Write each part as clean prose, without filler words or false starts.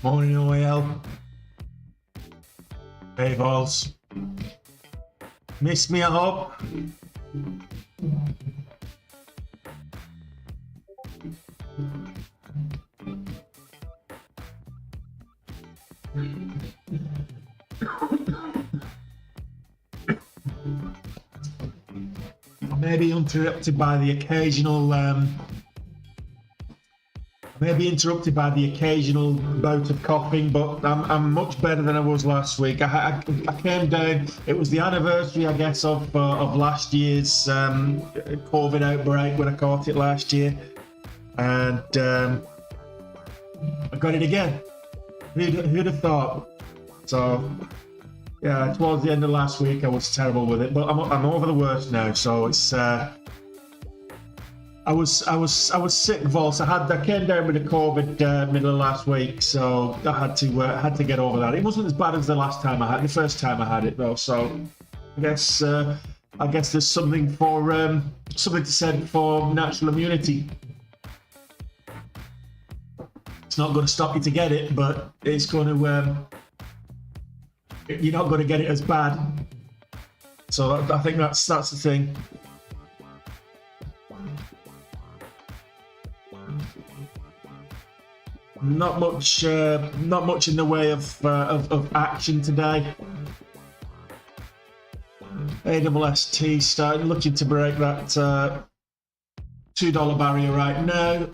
Morning, OAL. Hey, balls. Missed me, I hope. Maybe interrupted by the occasional bout of coughing, but I'm much better than I was last week. I came down. It was the anniversary, I guess, of last year's COVID outbreak when I caught it last year, and I got it again. Who'd have thought? So yeah, towards the end of last week, I was terrible with it, but I'm over the worst now. So it's. I was sick, Vols. I came down with the COVID middle of last week, so I had to get over that. It wasn't as bad as the first time I had it though. So I guess there's something to said for natural immunity. It's not going to stop you to get it, but it's going to. You're not going to get it as bad. So I think that's the thing. Not much in the way of action today. AWST starting looking to break that $2 barrier right now.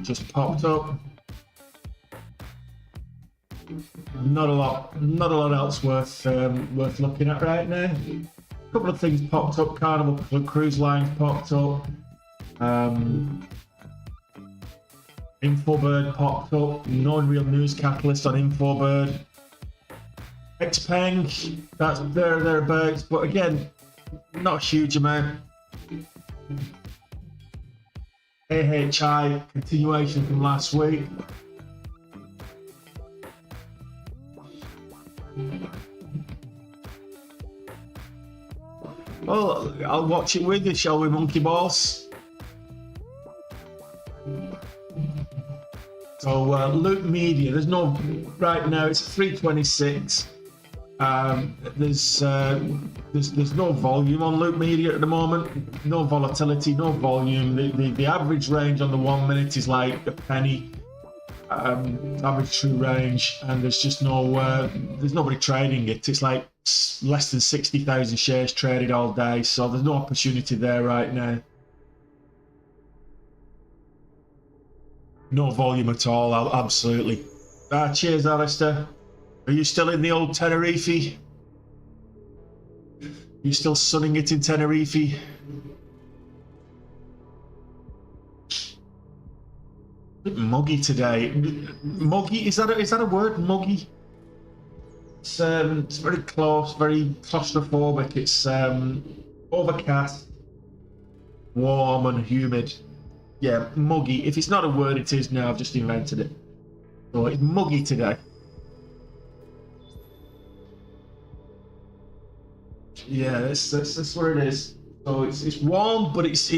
Just popped up. Not a lot else worth looking at right now. A couple of things popped up. Carnival Cruise Lines popped up. Infobird popped up. No real news catalyst on Infobird. Xpeng, that's thereabouts, but again, not a huge amount. AHI, continuation from last week. Well, I'll watch it with you, shall we, monkey balls? So Loop Media, there's no right now. It's 326. There's no volume on Loop Media at the moment. No volatility, no volume. The average range on the 1 minute is like a penny. Average true range, and there's just there's nobody trading it. It's like less than 60,000 shares traded all day, so there's no opportunity there right now. No volume at all, absolutely. Cheers, Alistair. Are you still in the old Tenerife? You still sunning it in Tenerife? Muggy today. Muggy, is that a word? Muggy? It's very close, very claustrophobic. It's overcast, warm and humid. Yeah, muggy. If it's not a word, it is now. I've just invented it. So it's muggy today. Yeah, that's what it is. So it's warm, but it's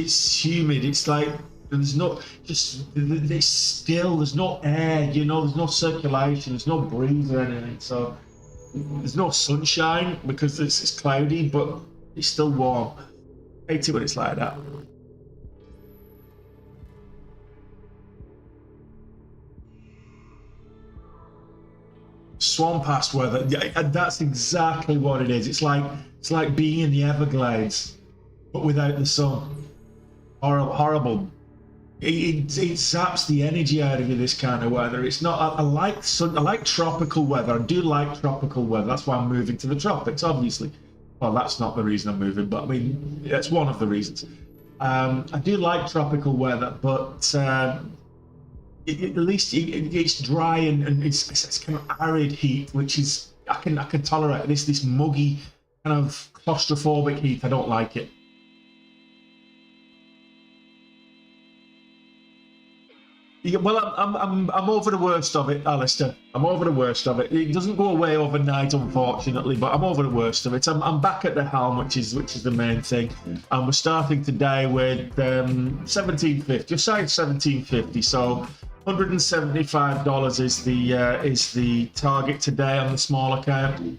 humid. It's like there's no it's still. There's no air. You know, there's no circulation. There's no breeze or anything. So there's no sunshine because it's cloudy, but it's still warm. I hate it when it's like that. Swamp ass weather. That's exactly what it is. It's like being in the Everglades, but without the sun. Horrible. It zaps the energy out of you. This kind of weather. It's not. I like tropical weather. I do like tropical weather. That's why I'm moving to the tropics. Obviously, well, that's not the reason I'm moving, but I mean, that's one of the reasons. I do like tropical weather, but at least it's dry and it's kind of arid heat, which is I can tolerate this muggy kind of claustrophobic heat. I don't like it. Yeah, well, I'm over the worst of it, Alistair. I'm over the worst of it. It doesn't go away overnight, unfortunately, but I'm over the worst of it. I'm back at the helm, which is the main thing, and we're starting today with 1750, just shy of 1750. So $175 is the target today on the small account.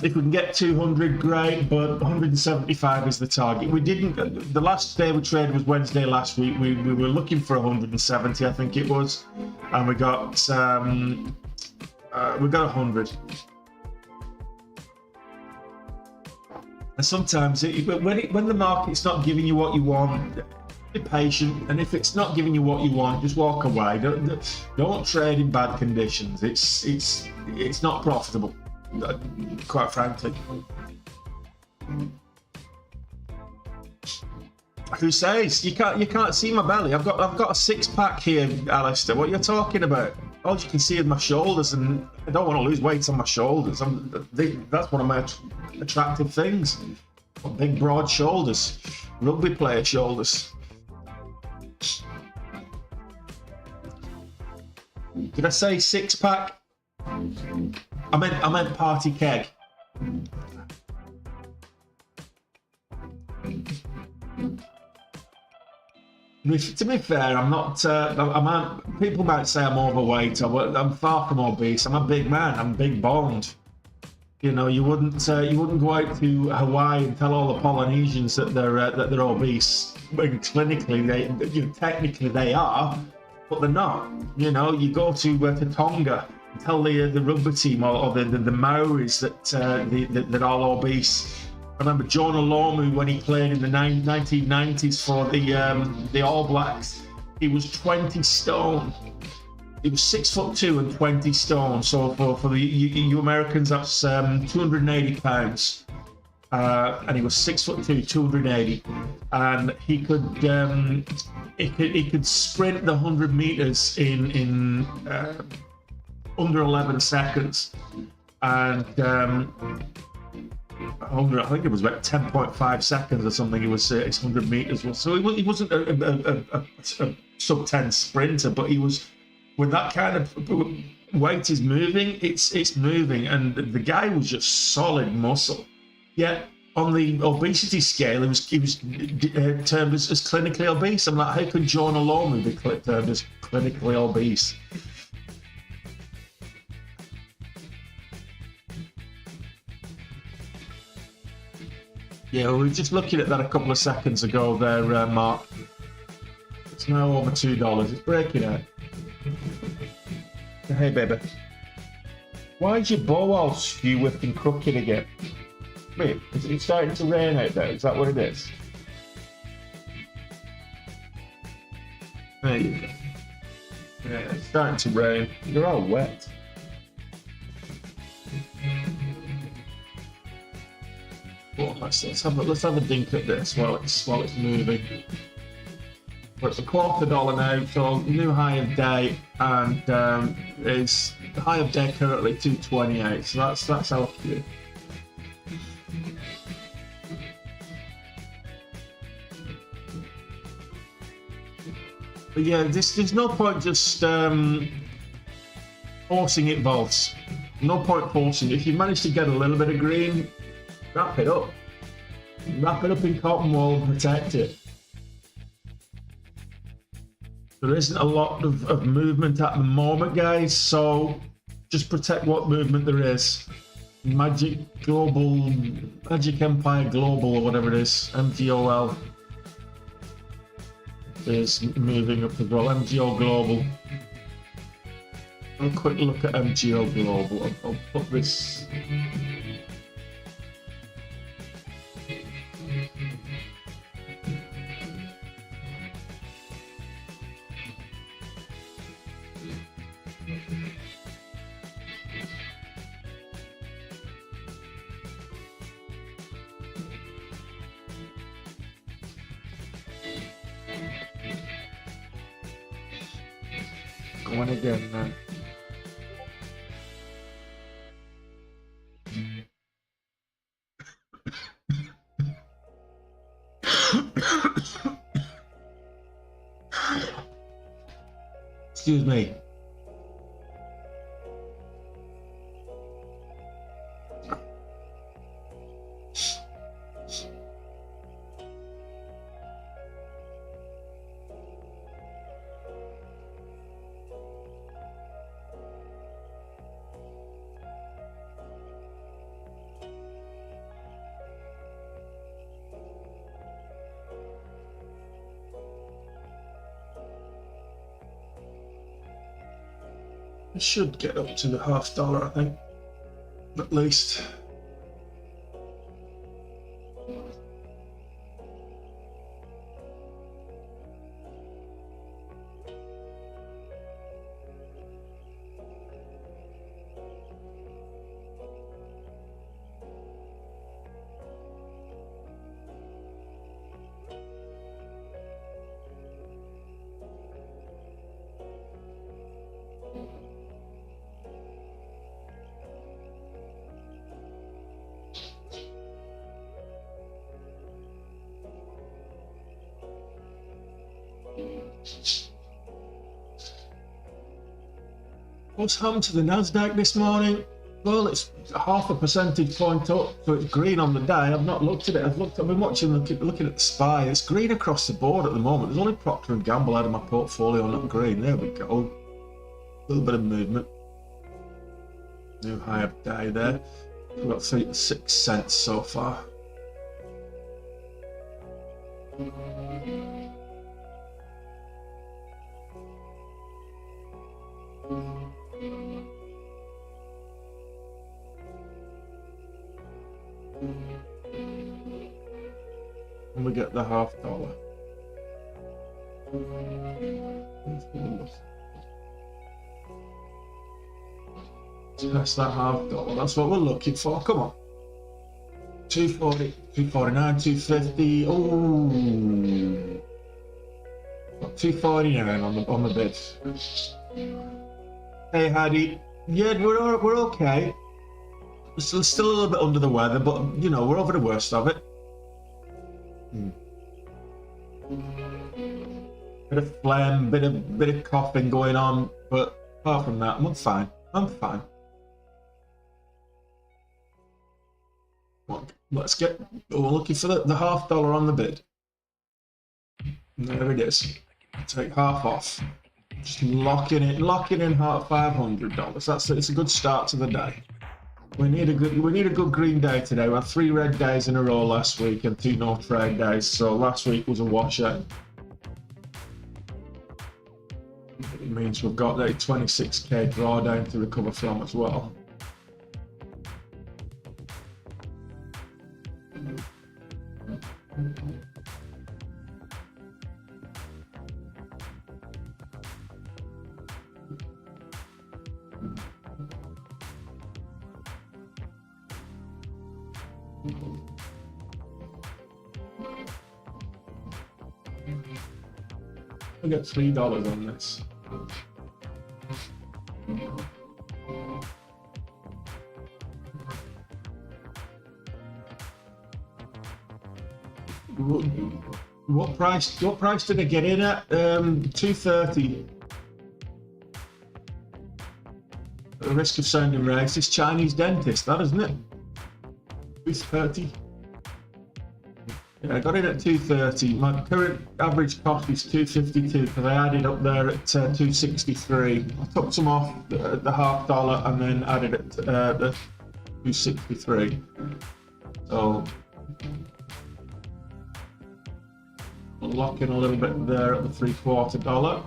If we can get 200, great, but 175 is the target. We didn't. The last day we traded was Wednesday last week. We were looking for 170, I think it was, and we got 100. And sometimes when the market's not giving you what you want, be patient. And if it's not giving you what you want, just walk away. Don't trade in bad conditions. It's not profitable. Quite frankly. Who says you can't see my belly? I've got a six-pack here, Alistair. What you're talking about? All you can see is my shoulders, and I don't want to lose weight on my shoulders. That's one of my attractive things. Big, broad shoulders, rugby player shoulders. Did I say six-pack? I meant party keg. To be fair, I'm not. People might say I'm overweight. I'm far from obese. I'm a big man. I'm big boned. You know, you wouldn't go out to Hawaii and tell all the Polynesians that they're obese. When clinically, technically they are, but they're not. You know, you go to Tonga. Tell the rugby team or the Maoris that they're all obese. I remember Jonah Lomu when he played in the 1990s for the All Blacks. He was 20 stone. He was 6'2" and 20 stone. So for you Americans, that's 280 pounds. And he was 6'2", 280, and he could sprint the 100 meters in under 11 seconds, and I think it was about 10.5 seconds or something. It was 100 meters. So he wasn't a sub 10 sprinter, but he was, when that kind of weight is moving, it's moving, and the guy was just solid muscle. Yet on the obesity scale, he was termed as clinically obese. I'm like, how could Jonah Lomu be termed as clinically obese? Yeah, we were just looking at that a couple of seconds ago there, Mark. It's now over $2. It's breaking out. Hey, baby. Why is your bow all skew whipped and crooked again? Wait, is it starting to rain out there? Is that what it is? There you go. Yeah, it's starting to rain. You're all wet. Well, let's have a dink at this while it's moving. Well, it's $0.25 now, so new high of day, and it's the high of day currently 228. So that's our cue. But yeah, there's no point just forcing it, Volts. No point forcing it. If you manage to get a little bit of green, wrap it up. Wrap it up in cotton wool and protect it. There isn't a lot of movement at the moment, guys, so just protect what movement there is. Magic Empire Global, or whatever it is, MGOL, is moving up as well. MGO Global. Have a quick look at MGO Global. I'll put this. Going again now. Excuse me. It should get up to the $0.50, I think, at least. What's happened to the NASDAQ this morning? Well, it's half a percentage point up, so it's green on the day. I've not looked at it. I've been watching, looking at the SPY. It's green across the board at the moment. There's only Procter and Gamble out of my portfolio not green. There we go. A little bit of movement. New high of day there. We've got 6 cents so far. And we get the $0.50. That's that $0.50. That's what we're looking for. Come on. 240, 249, 250. Oh, 249 on the bid. Hey, Heidi. Yeah, we're okay. We're still a little bit under the weather, but you know we're over the worst of it. Bit of phlegm, bit of coughing going on, but apart from that, I'm fine. I'm fine. Let's get. We're looking for the $0.50 on the bid. There it is. Take half off. Just locking in $500. That's it. It's a good start to the day. We need a good green day today. We had 3 red days in a row last week and 2 no trade days. So last week was a washout. It means we've got a 26k drawdown to recover from as well. We got $3 on this. What price did I get in at? 230. At the risk of sounding racist, Chinese dentist, that isn't it? 230. Yeah, I got in at 230. My current average cost is 252 because I added up there at 263. I took some off the $0.50 and then added it to the 263. So I'll lock in a little bit there at the $0.75.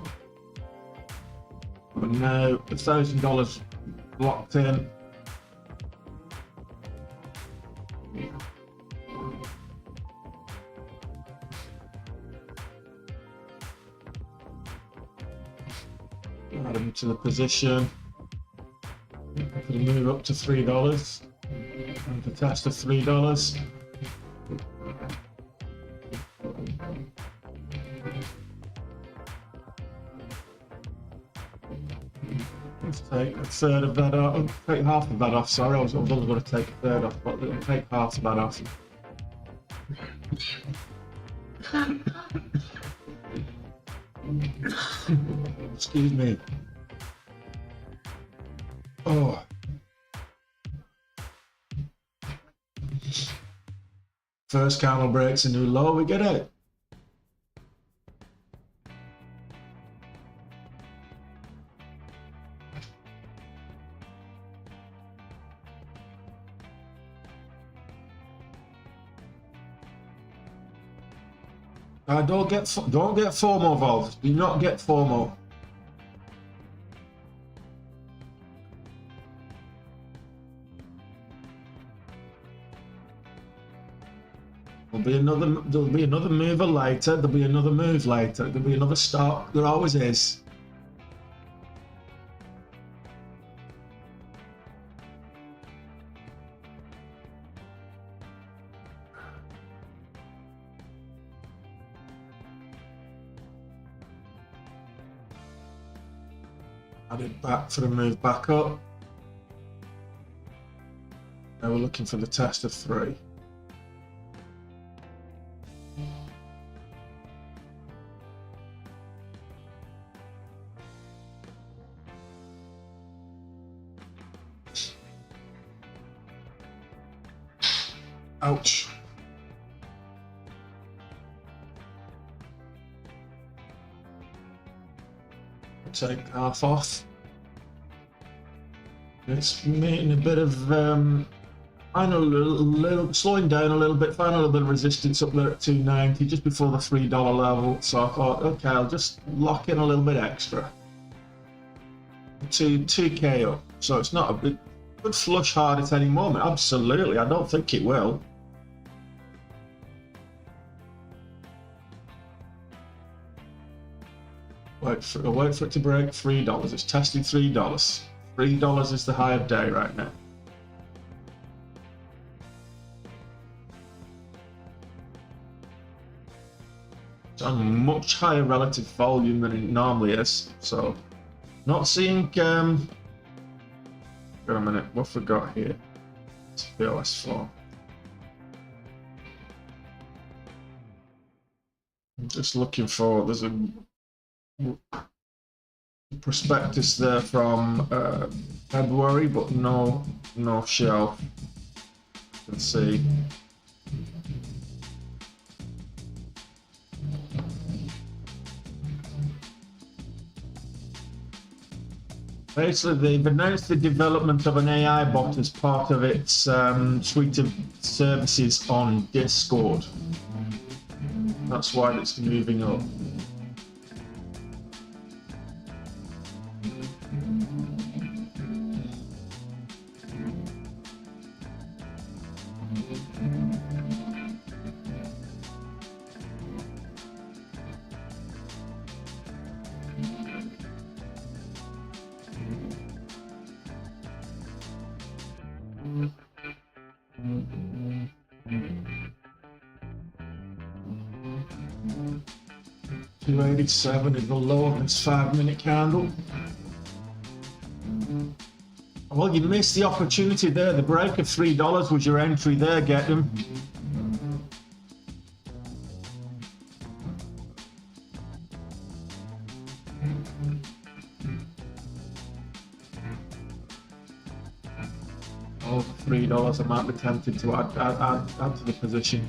But now $1,000 locked in. Add them to the position. For the move up to $3 and to test of $3. Let's take a third of that off. I'll take half of that off. Sorry, I was only going to take a third off, but I'll take half of that off. Excuse me. Oh. First candle breaks a new low, we get it. Don't get FOMO, Vol. Do not get FOMO. There'll be another mover later. There'll be another move later. There'll be another stock. There always is. Added back for a move back up. Now we're looking for the test of 3. Ouch. Take half off. It's making a bit of find a little slowing down a little bit, find a little bit of resistance up there at 290 just before the $3 level. So I thought, okay, I'll just lock in a little bit extra. 2K up. So it's not a big could flush hard at any moment. Absolutely, I don't think it will. Wait for it to break $3. It's testing $3. $3 is the high of day right now. It's on much higher relative volume than it normally is. So, not seeing. Wait a minute. What have we got here? It's POS4. I'm just looking for. There's a prospectus there from February, but no shelf. Let's see. Basically, they've announced the development of an AI bot as part of its suite of services on Discord. That's why it's moving up. $287 is the low of this 5-minute candle. Well, you missed the opportunity there. The break of $3 was your entry there. Get them. Over $3, I might be tempted to add to the position.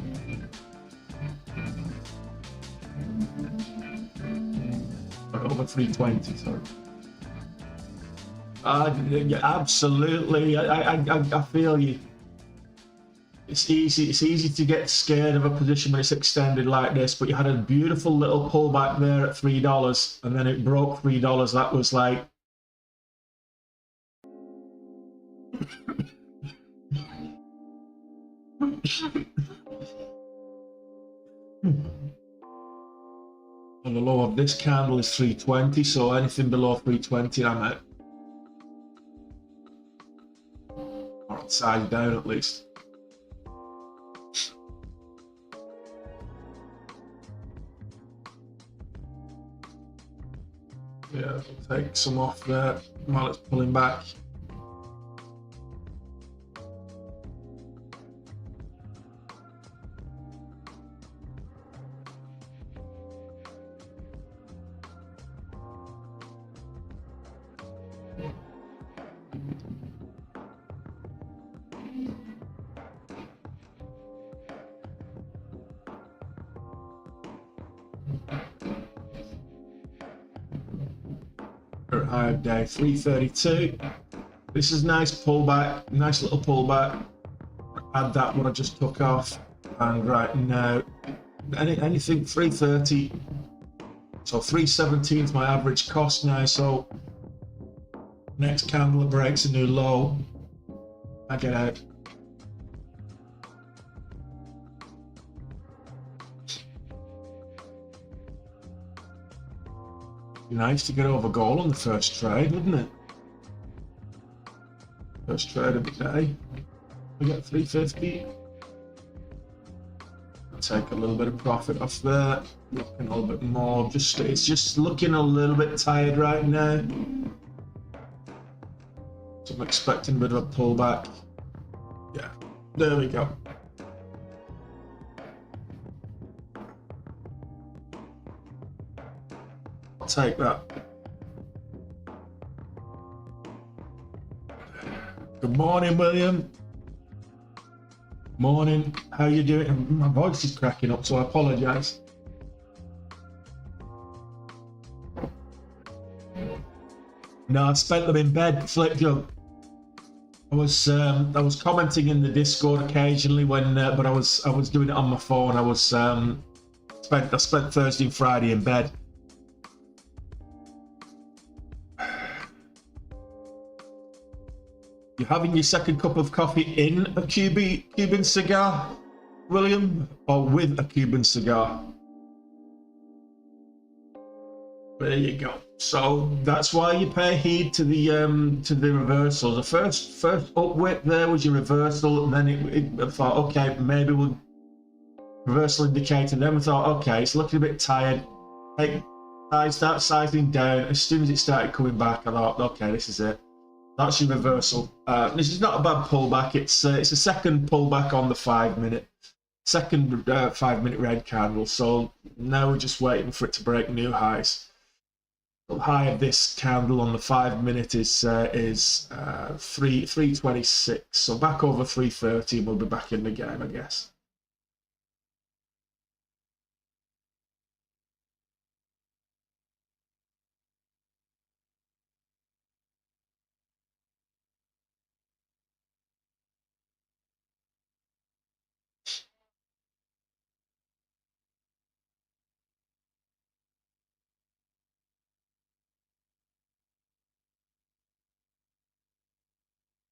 Over 320, sorry. Yeah, absolutely. I feel you. It's easy to get scared of a position when it's extended like this, but you had a beautiful little pullback there at $3 and then it broke $3. That was like and the low of this candle is 320, so anything below 320 I'm out. Or upside down at least. Yeah, we'll take some off there while it's pulling back. High of day 332. This is nice pullback, nice little pullback. Add that what I just took off, and right now anything 330. So 317 is my average cost now. So next candle breaks a new low, I get out. Nice to get over goal on the first trade, wouldn't it? First trade of the day. We got 350. I'll take a little bit of profit off there. Looking a little bit more. It's just looking a little bit tired right now. So I'm expecting a bit of a pullback. Yeah, there we go. I'll take that. Good morning, William. Morning. How you doing? My voice is cracking up, so I apologise. No, I spent them in bed, Flip Jug. I was commenting in the Discord occasionally when, but I was doing it on my phone. I spent Thursday and Friday in bed. You're having your second cup of coffee in a Cuban cigar, William, or with a Cuban cigar? There you go. So that's why you pay heed to the reversal. The first upwick there was your reversal, and then I thought, okay, maybe we'll reversal indicator. Then we thought, okay, it's looking a bit tired. I start sizing down. As soon as it started coming back, I thought, okay, this is it. That's your reversal. This is not a bad pullback. It's a second pullback on the 5 minute, second 5 minute red candle. So now we're just waiting for it to break new highs. The high of this candle on the 5 minute is 326. So back over 330, and we'll be back in the game, I guess.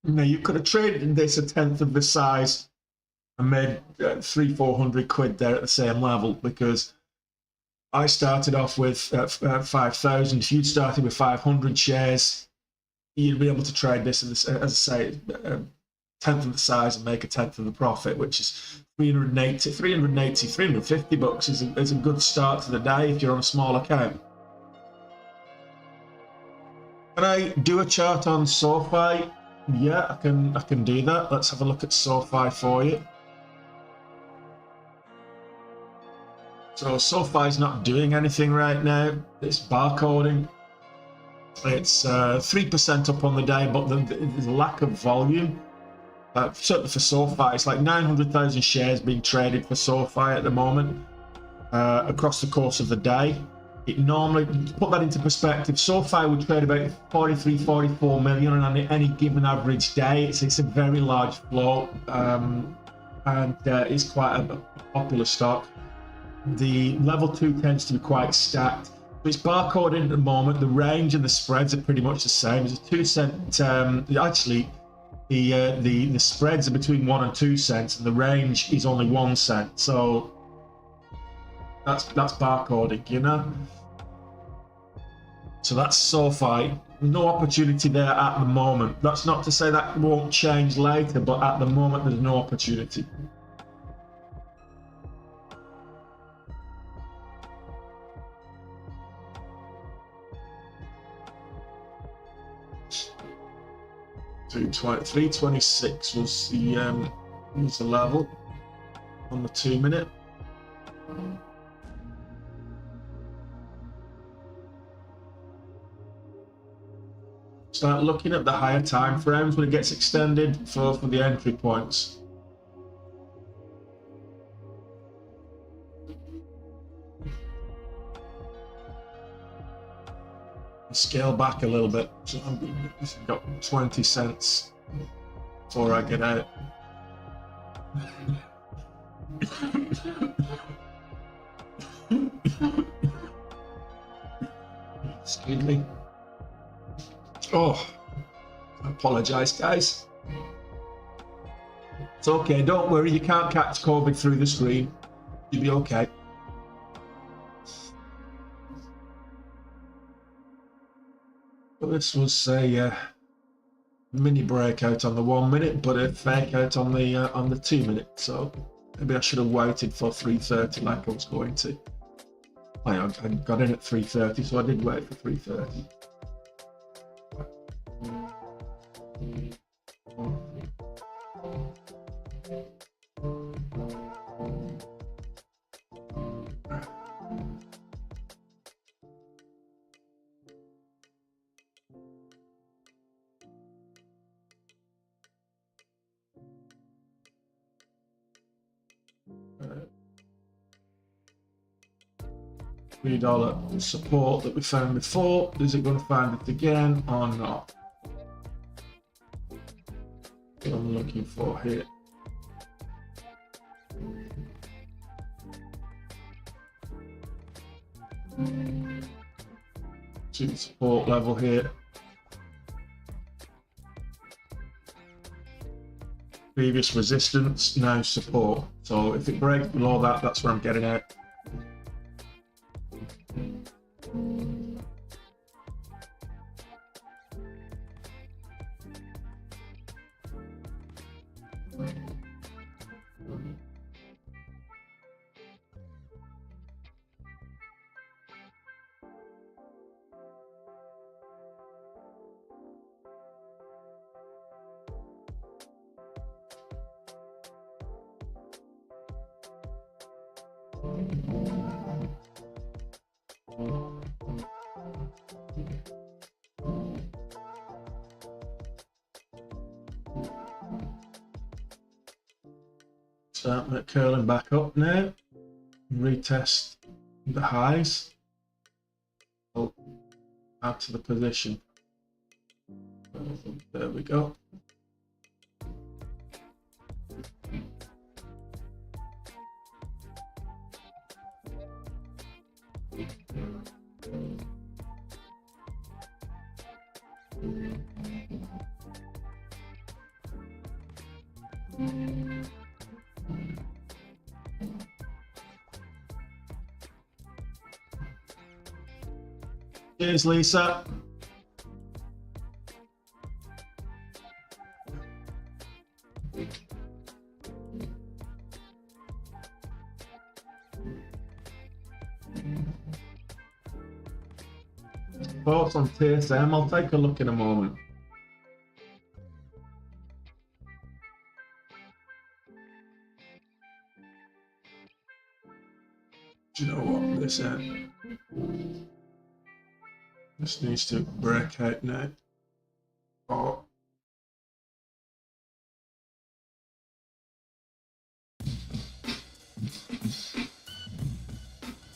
Now you could have traded this a tenth of the size and made 300-400 quid there at the same level, because I started off with 5,000. If you'd started with 500 shares, you'd be able to trade this, as I say, a tenth of the size and make a tenth of the profit, which is 350 bucks is a good start to the day if you're on a small account. Can I do a chart on SoFi? Yeah, I can do that. Let's have a look at SoFi for you. So SoFi's not doing anything right now. It's barcoding. It's 3% up on the day, but there's a lack of volume. Certainly for SoFi, it's like 900,000 shares being traded for SoFi at the moment across the course of the day. It normally, to put that into perspective, SoFi would trade about 43-44 million on any given average day. It's a very large float, and it's quite a popular stock. The level 2 tends to be quite stacked. So it's barcoded at the moment. The range and the spreads are pretty much the same. There's a 2 cent. Actually, the spreads are between 1 and 2 cents, and the range is only 1 cent. So that's barcoding, you know. So that's SoFi. No opportunity there at the moment. That's not to say that won't change later, but at the moment there's no opportunity. So 326 was the level on the 2 minute. Start looking at the higher time frames when it gets extended for the entry points. scale back a little bit. So I've got 20 cents before I get out. Excuse me. Oh, I apologize, guys. It's okay, don't worry, you can't catch COVID through the screen. You'll be okay. Well, this was a mini breakout on the 1 minute, but a fake out on the 2 minute. So maybe I should have waited for 3:30 like I was going to. I got in at 3:30, so I did wait for 3:30. $3 support that we found before. Is it going to find it again or not? What I'm looking for here. See the support level here. Previous resistance, now support. So if it breaks below that, that's where I'm getting out. Start curling back up now. Retest the highs. Oh, add to the position. There we go. Cheers, Lisa. Thoughts on TSM? I'll take a look in a moment. Do you know what this is? This needs to break out now. Oh.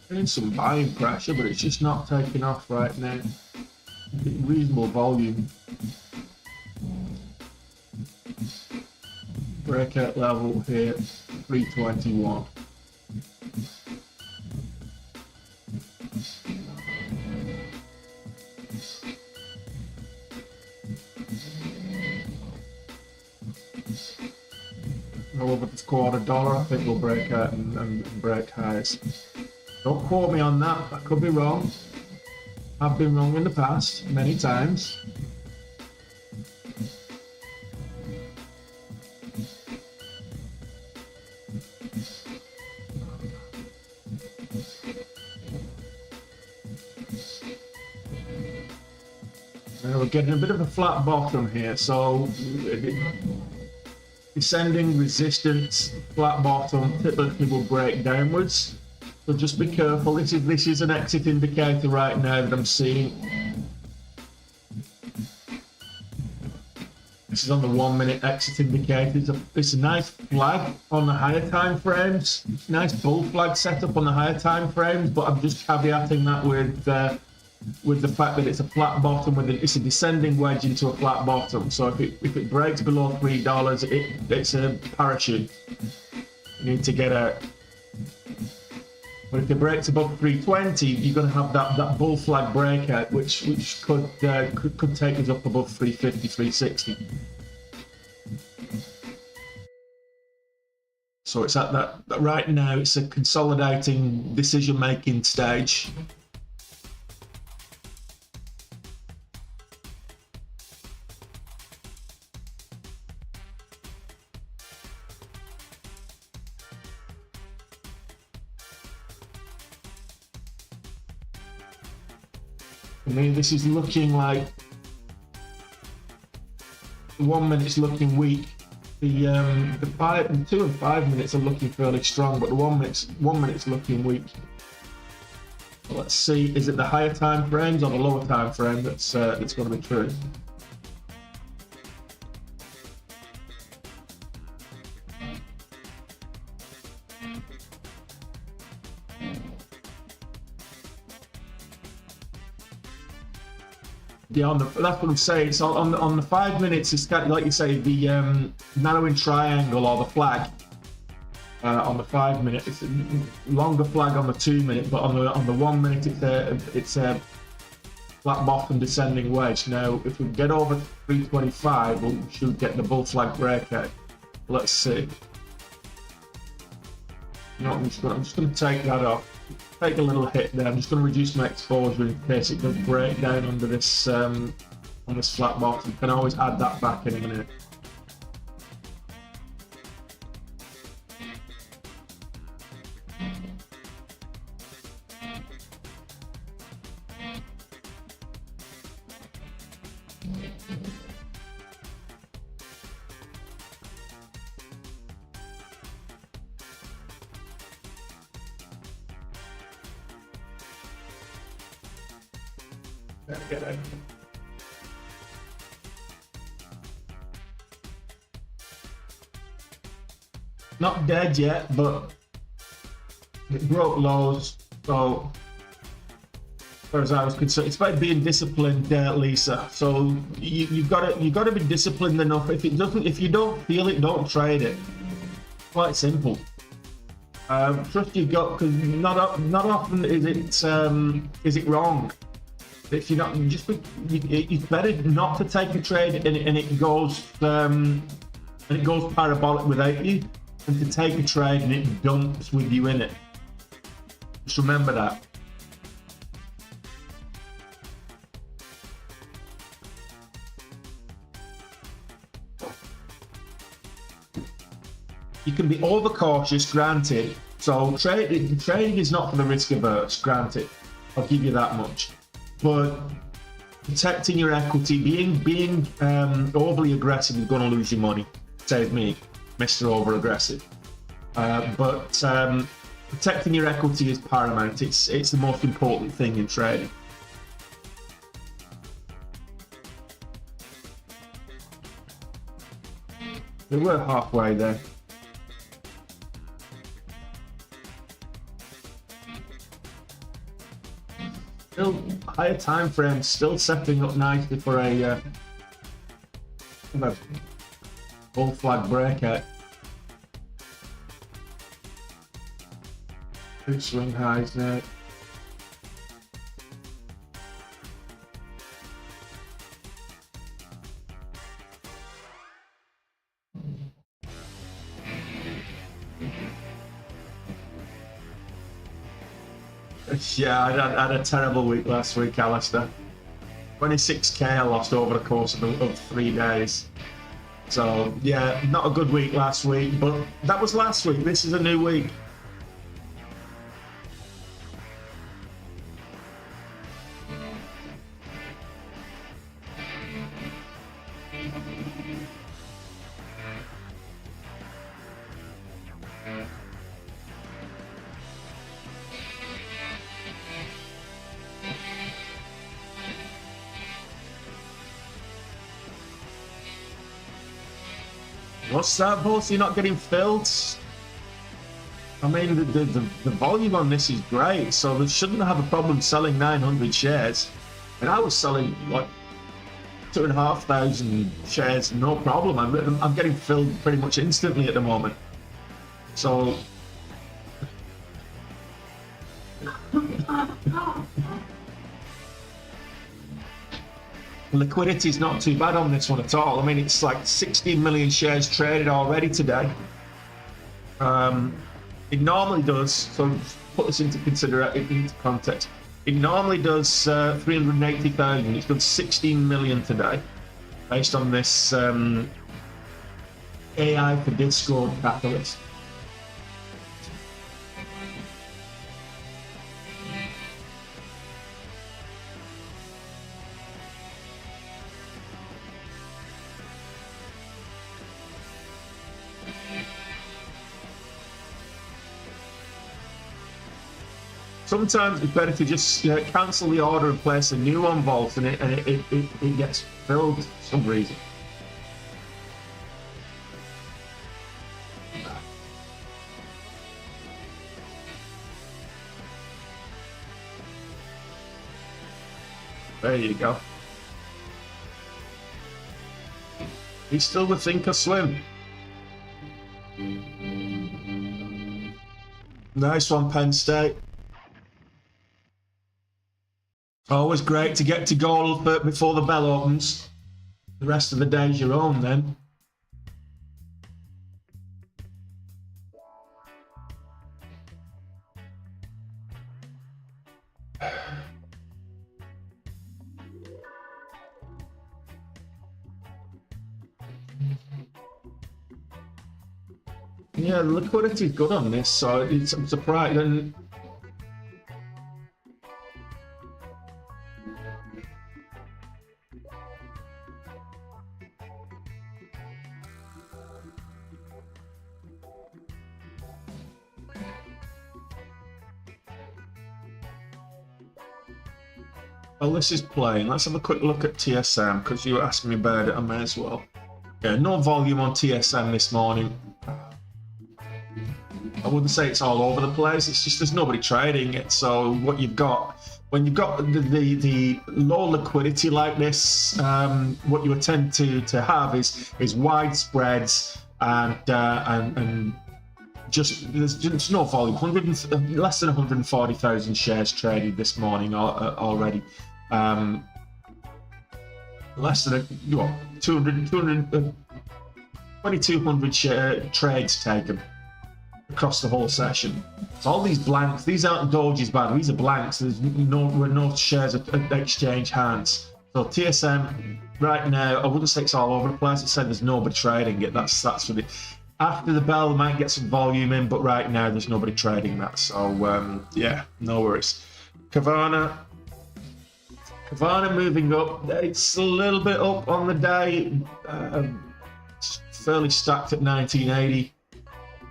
Getting some buying pressure, but it's just not taking off right now. Reasonable volume. Breakout level here, 321. Over this $1/4, I think we'll break out and break highs. Don't quote me on that, I could be wrong. I've been wrong in the past, many times. Now we're getting a bit of a flat bottom here, so descending resistance, flat bottom, typically will break downwards. So just be careful. This is an exit indicator right now that I'm seeing. This is on the 1 minute exit indicator. It's a nice flag on the higher time frames. Nice bull flag setup on the higher time frames, but I'm just caveating that with with the fact that it's a flat bottom, it's a descending wedge into a flat bottom. So if it breaks below $3, it's a parachute. You need to get out. But if it breaks above 320, you're going to have that bull flag breakout, which could take us up above 350, 360. So it's at that right now. It's a consolidating decision-making stage. I mean, this is looking like the 1 minute's looking weak. The 2 and 5 minutes are looking fairly strong, but the 1 minute's looking weak. So let's see, is it the higher time frames or the lower time frame that's going to be true? Yeah, that's what I'm saying. So on the 5 minutes, it's kind of like you say, the narrowing triangle or the flag on the 5 minute. It's a longer flag on the 2 minute, but on the 1 minute, it's a flat bottom descending wedge. Now, if we get over 325, we should get the bull flag breakout. Let's see. No, I'm just going to take that off. Take a little hit there. I'm just going to reduce my exposure in case it does break down under this on this flat bottom. You can always add that back in a minute. Get it. Not dead yet, but it broke lows. So, as far as I was concerned, it's about being disciplined, Lisa. So you've got to be disciplined enough. If you don't feel it, don't trade it. Quite simple. Trust your gut, because not often is it wrong. If you're not, it's better not to take a trade and it goes parabolic without you, than to take a trade and it dumps with you in it. Just remember that. You can be overcautious, granted. So trading is not for the risk averse, granted. I'll give you that much. But protecting your equity, being overly aggressive is going to lose your money. Save me, Mr. Over Aggressive. But protecting your equity is paramount. It's the most important thing in trading. We were halfway there. Still higher time frames, still setting up nicely for a bull flag breakout. Two swing highs now. Yeah, I had a terrible week last week, Alistair. 26k I lost over the course of 3 days. So, yeah, not a good week last week, but that was last week. This is a new week. What's that, boss? You're not getting filled? I mean, the volume on this is great, so they shouldn't have a problem selling 900 shares. And I was selling like 2,500 shares, no problem. I'm getting filled pretty much instantly at the moment. So liquidity is not too bad on this one at all. I mean, it's like 16 million shares traded already today. It normally does, so put this into context. It normally does 380,000. It's done 16 million today, based on this AI for Discord catalyst. Sometimes it's better to just cancel the order and place a new one, Vault, and it gets filled for some reason. There you go. He's still the Thinkorswim. Nice one, Penn State. Always great to get to goal before the bell opens. The rest of the day's your own then. Yeah, the liquidity is good on this, so I'm surprised. And well, this is playing. Let's have a quick look at TSM, because you were asking me about it. I may as well. Yeah, no volume on TSM this morning. I wouldn't say it's all over the place. It's just there's nobody trading it. So what you've got, when you've got the low liquidity like this, what you tend to have is wide spreads and just there's just no volume. Less than 140,000 shares traded this morning already. Less than 2,200 share trades taken across the whole session. So all these blanks, these aren't dojis, bad. These are blanks. There's no shares at exchange hands. So TSM right now, I wouldn't say it's all over the place. It said there's nobody trading it. That's for the after the bell, they might get some volume in, but right now there's nobody trading that. So yeah, no worries. Kavana moving up. It's a little bit up on the day. Fairly stacked at 1980.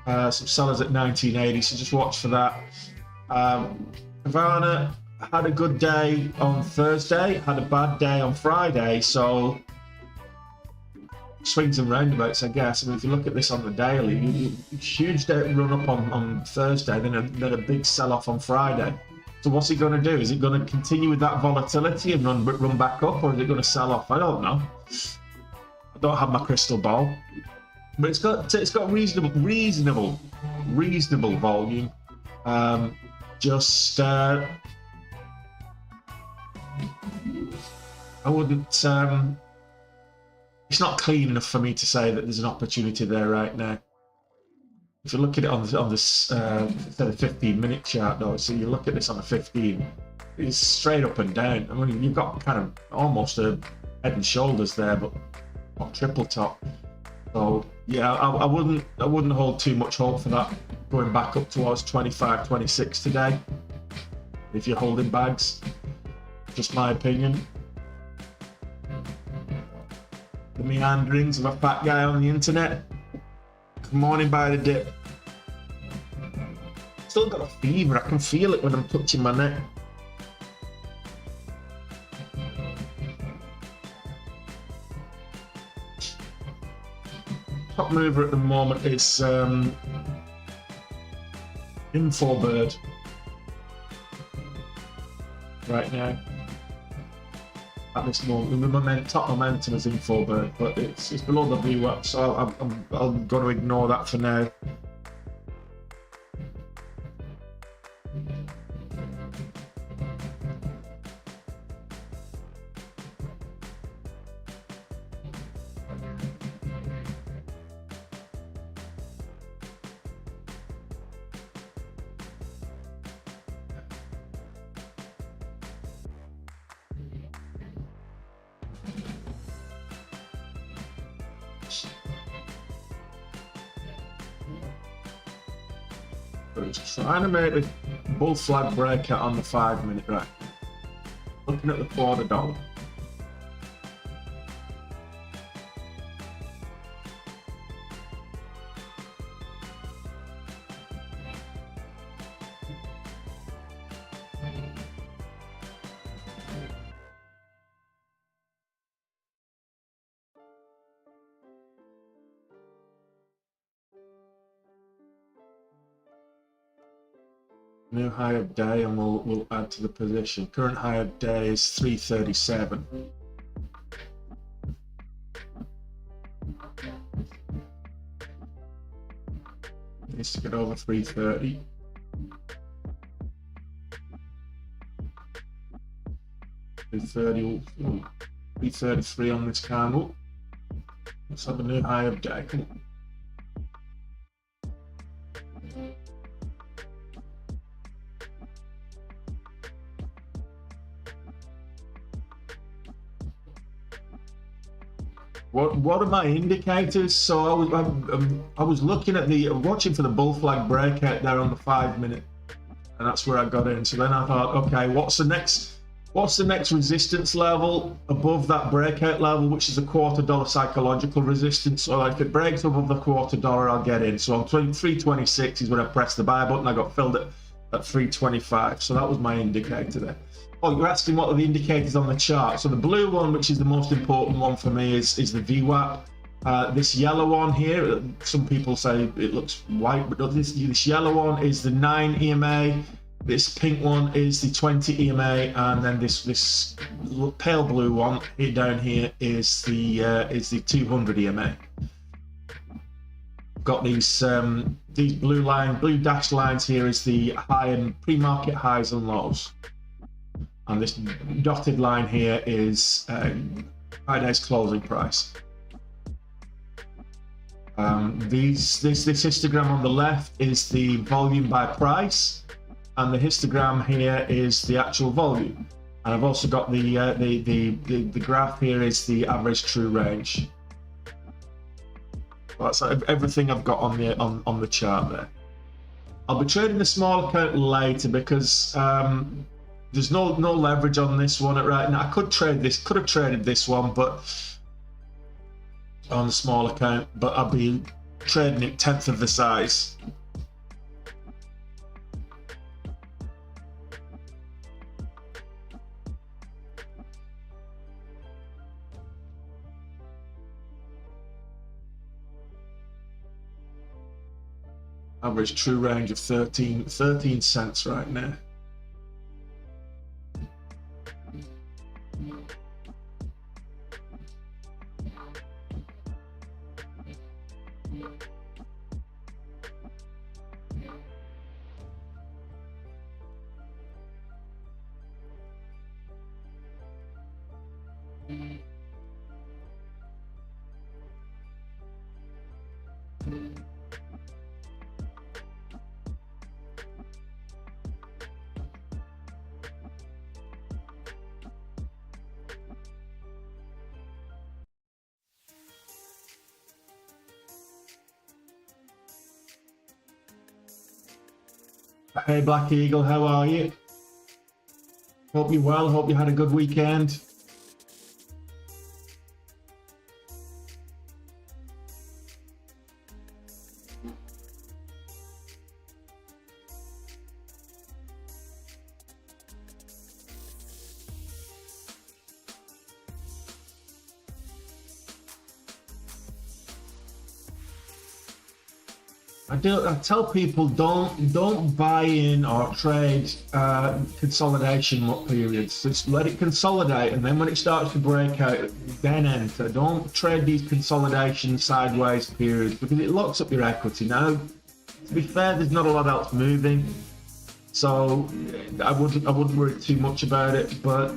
Some sellers at 1980, so just watch for that. Kavana had a good day on Thursday, had a bad day on Friday, so swings and roundabouts, I guess. I mean, if you look at this on the daily, huge day run up on Thursday, then a big sell-off on Friday. So what's he going to do? Is it going to continue with that volatility and run back up, or is it going to sell off? I don't know. I don't have my crystal ball, but it's got reasonable volume. I wouldn't. It's not clean enough for me to say that there's an opportunity there right now. If you look at it on this 15-minute chart, though, so you look at this on a 15, it's straight up and down. I mean, you've got kind of almost a head and shoulders there, but not triple top. So yeah, I wouldn't hold too much hope for that going back up towards 25, 26 today. If you're holding bags, just my opinion. The meanderings of a fat guy on the internet. Good morning by the dip. Still got a fever. I can feel it when I'm touching my neck. Top mover at the moment is Infobird right now. at this moment. Top momentum is info bird, but it's below the VWAP, so I'm going to ignore that for now. Just trying to make a bull flag breakout on the 5 minute, right? Looking at the $2. New high of day, and we'll add to the position. Current high of day is 337. Needs to get over 330. Ooh, 333 on this candle. Let's have a new high of day. Come on. What are my indicators? So I was looking at watching for the bull flag breakout there on the 5 minute, and that's where I got in. So then I thought, okay, what's the next resistance level above that breakout level, which is a $250 psychological resistance? So if it breaks above the $250, I'll get in. So on 326 is when I pressed the buy button. I got filled at 325. So that was my indicator there. Oh, you're asking what are the indicators on the chart. So the blue one, which is the most important one for me, is the VWAP. This yellow one here, some people say it looks white, but this yellow one is the 9 EMA. This pink one is the 20 EMA, and then this pale blue one here down here is the 200 EMA. Got these blue dashed lines here is the high and pre-market highs and lows. And this dotted line here is Friday's closing price. This histogram on the left is the volume by price, and the histogram here is the actual volume. And I've also got the graph here is the average true range. Well, that's everything I've got on the chart there. I'll be trading the small account later because there's no leverage on this one right now. I could have traded this one, but on the small account, but I'll be trading it 1/10 of the size. Average true range of 13 cents right now. Hey Black Eagle, how are you? Hope you're well, hope you had a good weekend. I tell people don't buy in or trade consolidation periods. Just let it consolidate, and then when it starts to break out, then enter. Don't trade these consolidation sideways periods because it locks up your equity. Now, to be fair, there's not a lot else moving, so I wouldn't worry too much about it. But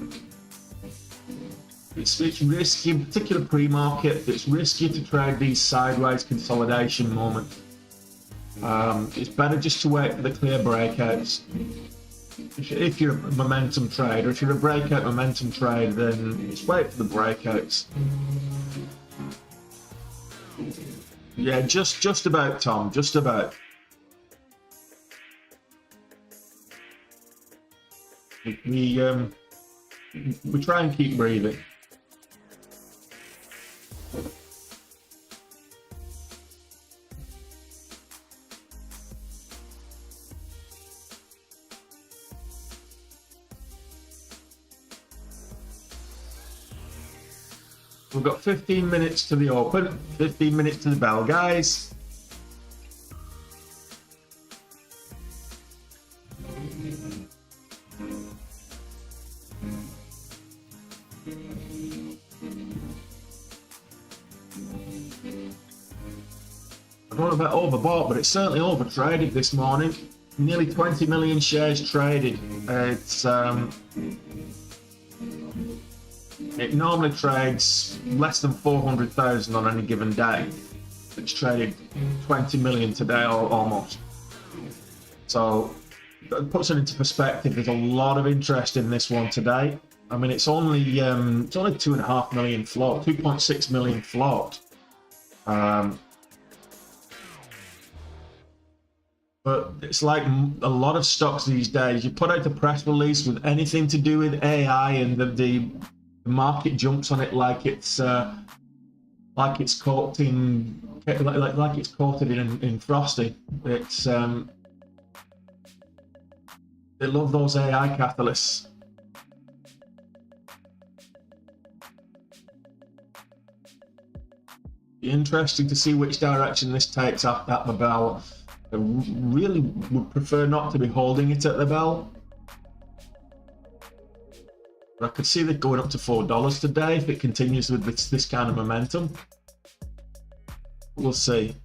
it's risky, in particular pre-market. It's risky to trade these sideways consolidation moments. It's better just to wait for the clear breakouts. If you're a momentum trader, if you're a breakout momentum trader, then just wait for the breakouts. Yeah, just about, Tom, just about. We try and keep breathing. We've got 15 minutes to the open, 15 minutes to the bell, guys. I don't know about overbought, but it's certainly overtraded this morning. Nearly 20 million shares traded. It normally trades less than 400,000 on any given day. It's traded 20 million today, or almost. So that puts it into perspective. There's a lot of interest in this one today. I mean, it's only 2.5 million float, 2.6 million float. But it's like a lot of stocks these days. You put out a press release with anything to do with AI, and the market jumps on it like it's coated in frosting. It's they love those AI catalysts. Be interesting to see which direction this takes at the bell. I really would prefer not to be holding it at the bell. But I could see that going up to $4 today if it continues with this kind of momentum. We'll see.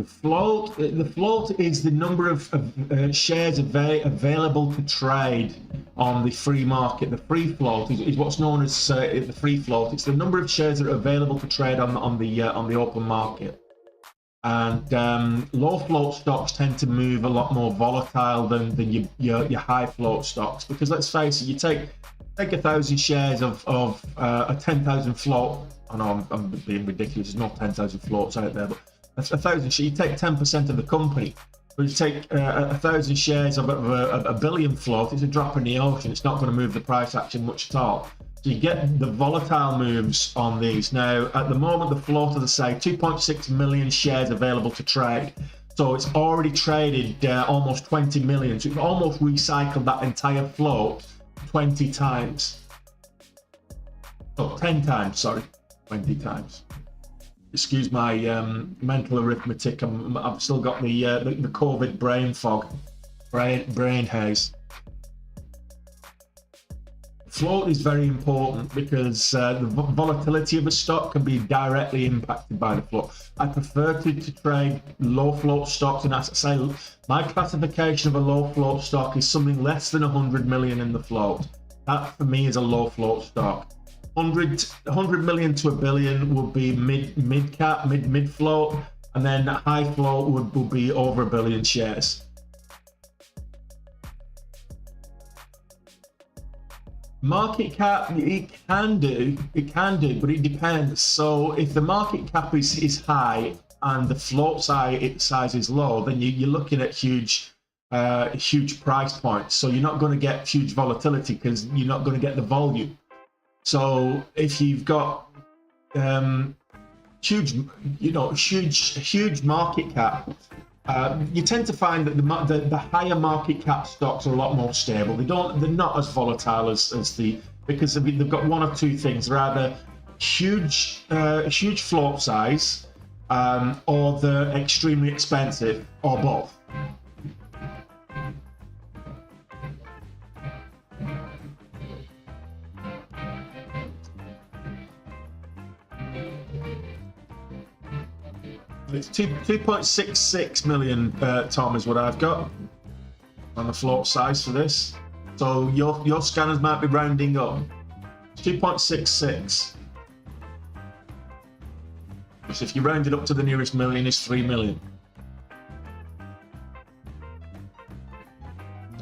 The float is the number of shares available to trade on the free market. The free float is what's known as the free float. It's the number of shares that are available to trade on the open market. And low float stocks tend to move a lot more volatile than your high float stocks, because let's face it, you take 1,000 shares of a 10,000 float. I know I'm being ridiculous. There's no 10,000 floats out there, but 1,000 shares, you take 10% of the company. But you take 1,000 shares of a billion float, it's a drop in the ocean. It's not going to move the price action much at all. So you get the volatile moves on these. Now, at the moment, the float, as I say, 2.6 million shares available to trade. So it's already traded almost 20 million. So it's almost recycled that entire float 20 times. Oh, 10 times, sorry, 20 times. Excuse my mental arithmetic. I've still got the COVID brain fog, brain haze. Float is very important because the volatility of a stock can be directly impacted by the float. I prefer to trade low float stocks, and as I say, my classification of a low float stock is something less than 100 million in the float. That for me is a low float stock. 100 million to a billion would be mid cap, mid float, and then high float would be over a billion shares. Market cap, it can do, but it depends. So if the market cap is high and the float size is low, then you're looking at huge price points. So you're not going to get huge volatility because you're not going to get the volume. So if you've got huge, huge market cap, you tend to find that the higher market cap stocks are a lot more stable. They're not as volatile as because they've got one or two things. They're either huge float size, or they're extremely expensive, or both. It's 2.66 million, Tom, is what I've got on the float size for this. So your scanners might be rounding up. It's 2.66. So if you round it up to the nearest million, it's 3 million.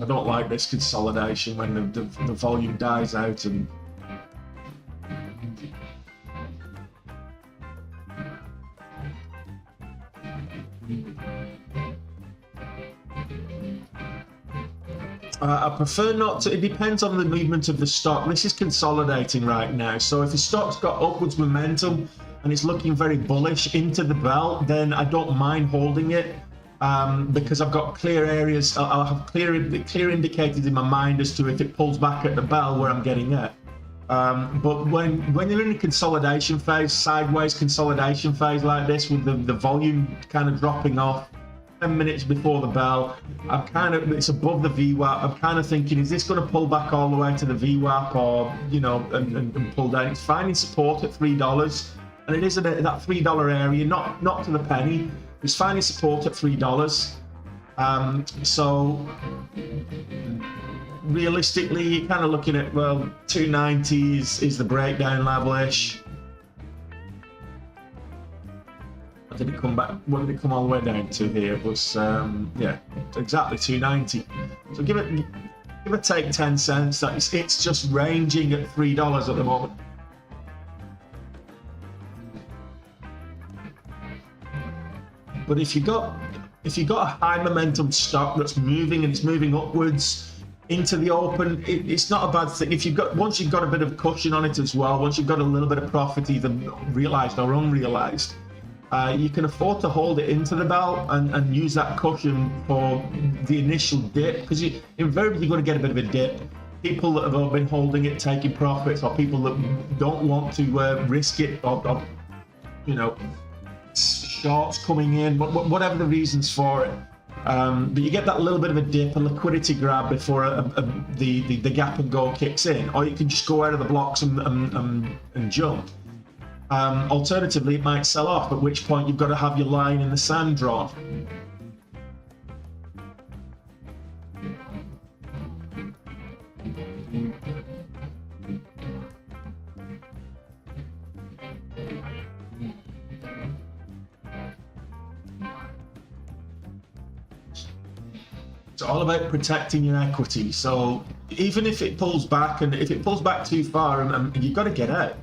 I don't like this consolidation when the volume dies out and I prefer not to. It depends on the movement of the stock. This is consolidating right now. So if the stock's got upwards momentum and it's looking very bullish into the bell, then I don't mind holding it because I've got clear areas. I'll have clear indicators in my mind as to if it pulls back at the bell where I'm getting at. But when you're in a consolidation phase, sideways consolidation phase like this, with the volume kind of dropping off 10 minutes before the bell, it's above the VWAP. I'm kind of thinking, is this going to pull back all the way to the VWAP, or and pull down? It's finding support at $3, and it is at that $3 area, not to the penny. It's finding support at $3. So realistically, you're kind of looking at, well, 290 is the breakdown level-ish. Did it come back? What did it come all the way down to here? It was yeah, exactly 290. So give it take 10 cents. It's just ranging at $3 at the moment. But if you got a high momentum stock that's moving and it's moving upwards into the open, it's not a bad thing. Once you've got a bit of cushion on it as well, once you've got a little bit of profit, either realized or unrealized, you can afford to hold it into the bell and use that cushion for the initial dip, because invariably you're going to get a bit of a dip. People that have been holding it, taking profits, or people that don't want to risk it, or shorts coming in, whatever the reasons for it. But you get that little bit of a dip, a liquidity grab before the gap and go kicks in, or you can just go out of the blocks and jump. Alternatively, it might sell off, at which point you've got to have your line in the sand drawn. It's all about protecting your equity. So even if it pulls back, and if it pulls back too far, and you've got to get out.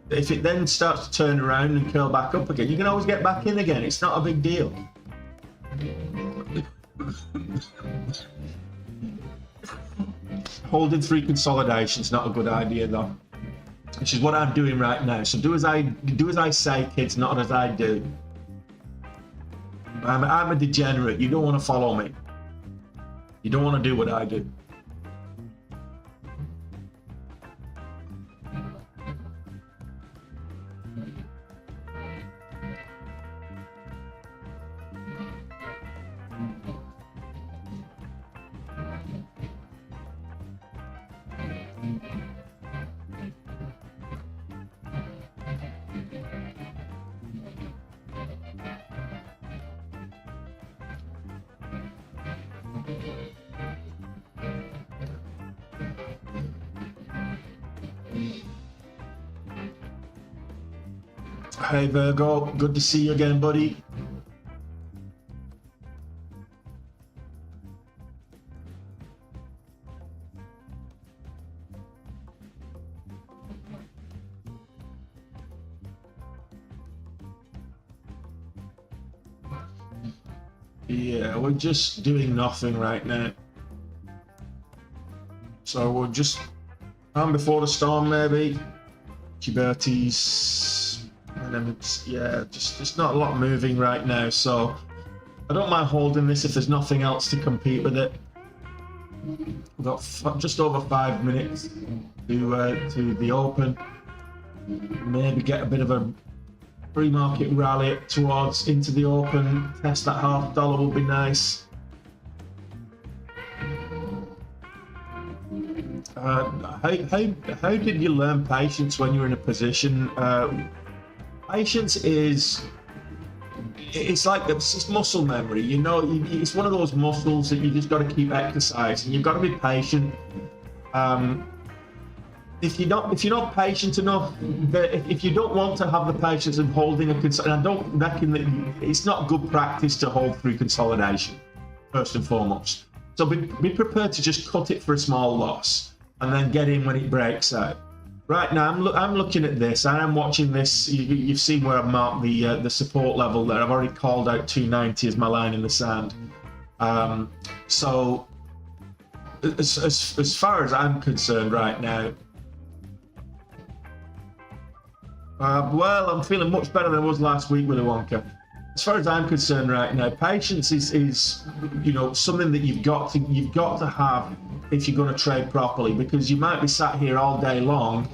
If it then starts to turn around and curl back up again, you can always get back in again. It's not a big deal. Holding through consolidation is not a good idea, though, which is what I'm doing right now. So do as I say, kids, not as I do. I'm a degenerate. You don't want to follow me. You don't want to do what I do. Hey Virgo, good to see you again, buddy. Yeah, we're just doing nothing right now. So we're just calm before the storm, maybe. Giberti's, and then it's, yeah, just not a lot moving right now. So I don't mind holding this if there's nothing else to compete with it. We've got just over 5 minutes to the open. Maybe get a bit of a pre-market rally towards into the open. Test that $0.5 would be nice. How did you learn patience when you're in a position? Patience is, it's like it's muscle memory, you know. It's one of those muscles that you just got to keep exercising. You've got to be patient. If you're not patient enough, if you don't want to have the patience of holding and I don't reckon that it's not good practice to hold through consolidation, first and foremost. So be prepared to just cut it for a small loss and then get in when it breaks out. Right now, I'm looking at this. I am watching this. You've seen where I've marked the support level there. I've already called out 290 as my line in the sand. So as far as I'm concerned right now, well, I'm feeling much better than I was last week with the Wonka. As far as I'm concerned right now, patience is you know, something that you've got to have if you're going to trade properly, because you might be sat here all day long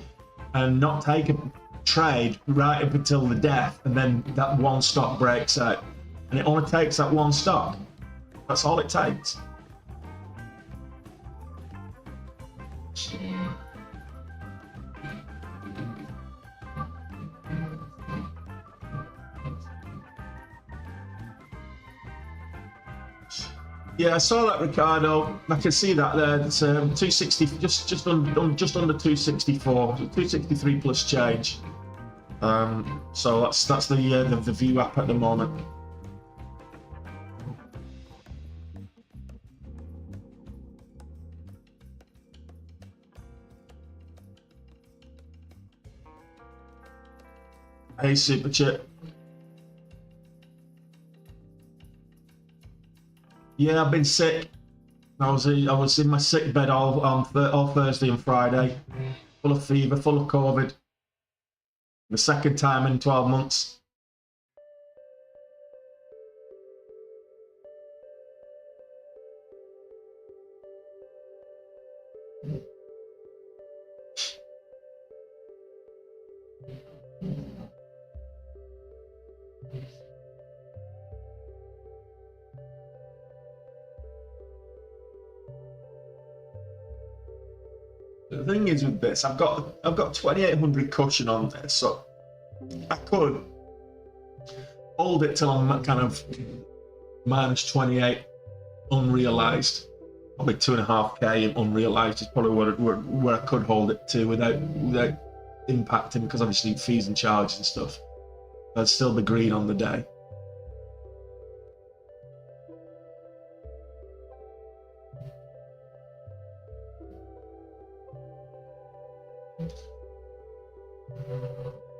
and not take a trade right up until the death, and then that one stock breaks out, and it only takes that one stock. That's all it takes. Yeah, I saw that, Ricardo. I can see that there. It's 260, just under 264, 263 plus change. So that's the VWAP at the moment. Hey, Super Chip. Yeah, I've been sick. I was in my sick bed all Thursday and Friday, full of fever, full of COVID. The second time in 12 months. The thing is with this, I've got 2,800 cushion on this, so I could hold it till I'm kind of minus 28 unrealized. Probably 2.5k in unrealized is probably where I could hold it to without impacting, because obviously fees and charges and stuff. I'd still be green on the day.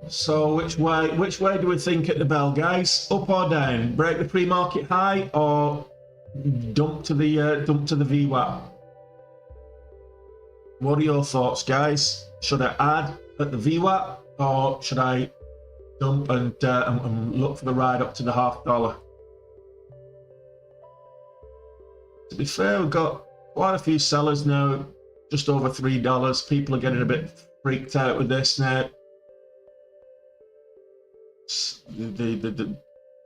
So which way do we think at the bell, guys? Up or down? Break the pre-market high or dump to the VWAP? What are your thoughts, guys? Should I add at the VWAP or should I dump and look for the ride up to the $0.5? To be fair, we've got quite a few sellers now, just over $3. People are getting a bit freaked out with this now.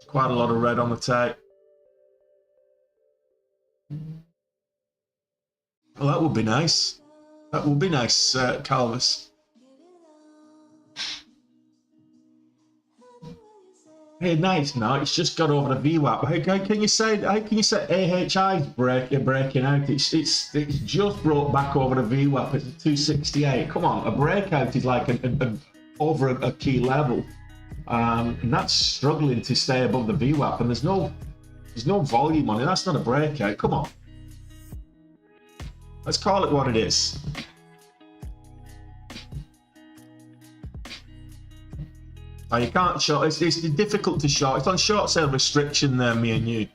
Quite a lot of red on the tape. Well, that would be nice. That would be nice, Calvis. Hey, nice. No, it's just got over the VWAP. How can you say AHI's breaking out? It's just broke back over the VWAP. It's 268. Come on, a breakout is like over a key level. And that's struggling to stay above the VWAP, and there's no volume on it. That's not a breakout. Come on, let's call it what it is. Oh, you can't short. It's difficult to short. It's on short sale restriction there, me and you.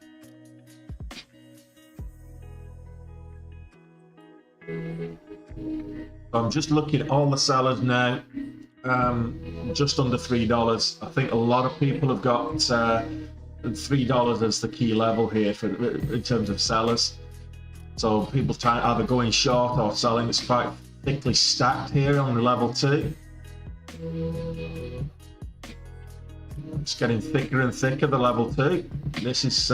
I'm just looking at all the sellers now. just under $3. I think a lot of people have got $3 as the key level here for in terms of sellers. So people try either going short or selling. It's quite thickly stacked here on the level 2. It's getting thicker and thicker, the level 2. This is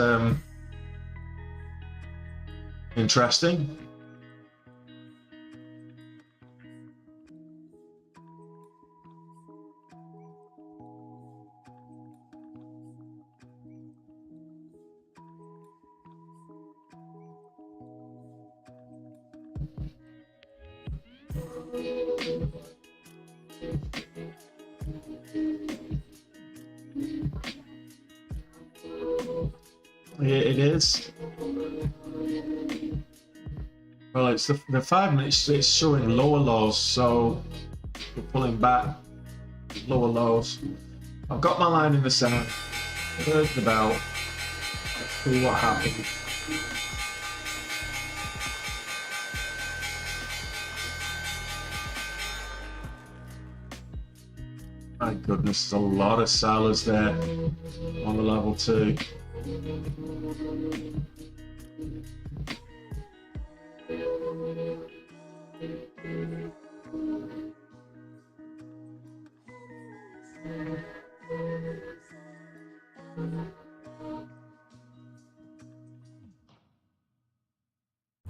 interesting. It is. Well, it's the 5 minutes. It's showing lower lows, so we're pulling back. Lower lows. I've got my line in the sand. Heard the bell. Let's see what happens. My goodness, there's a lot of sellers there on the level 2.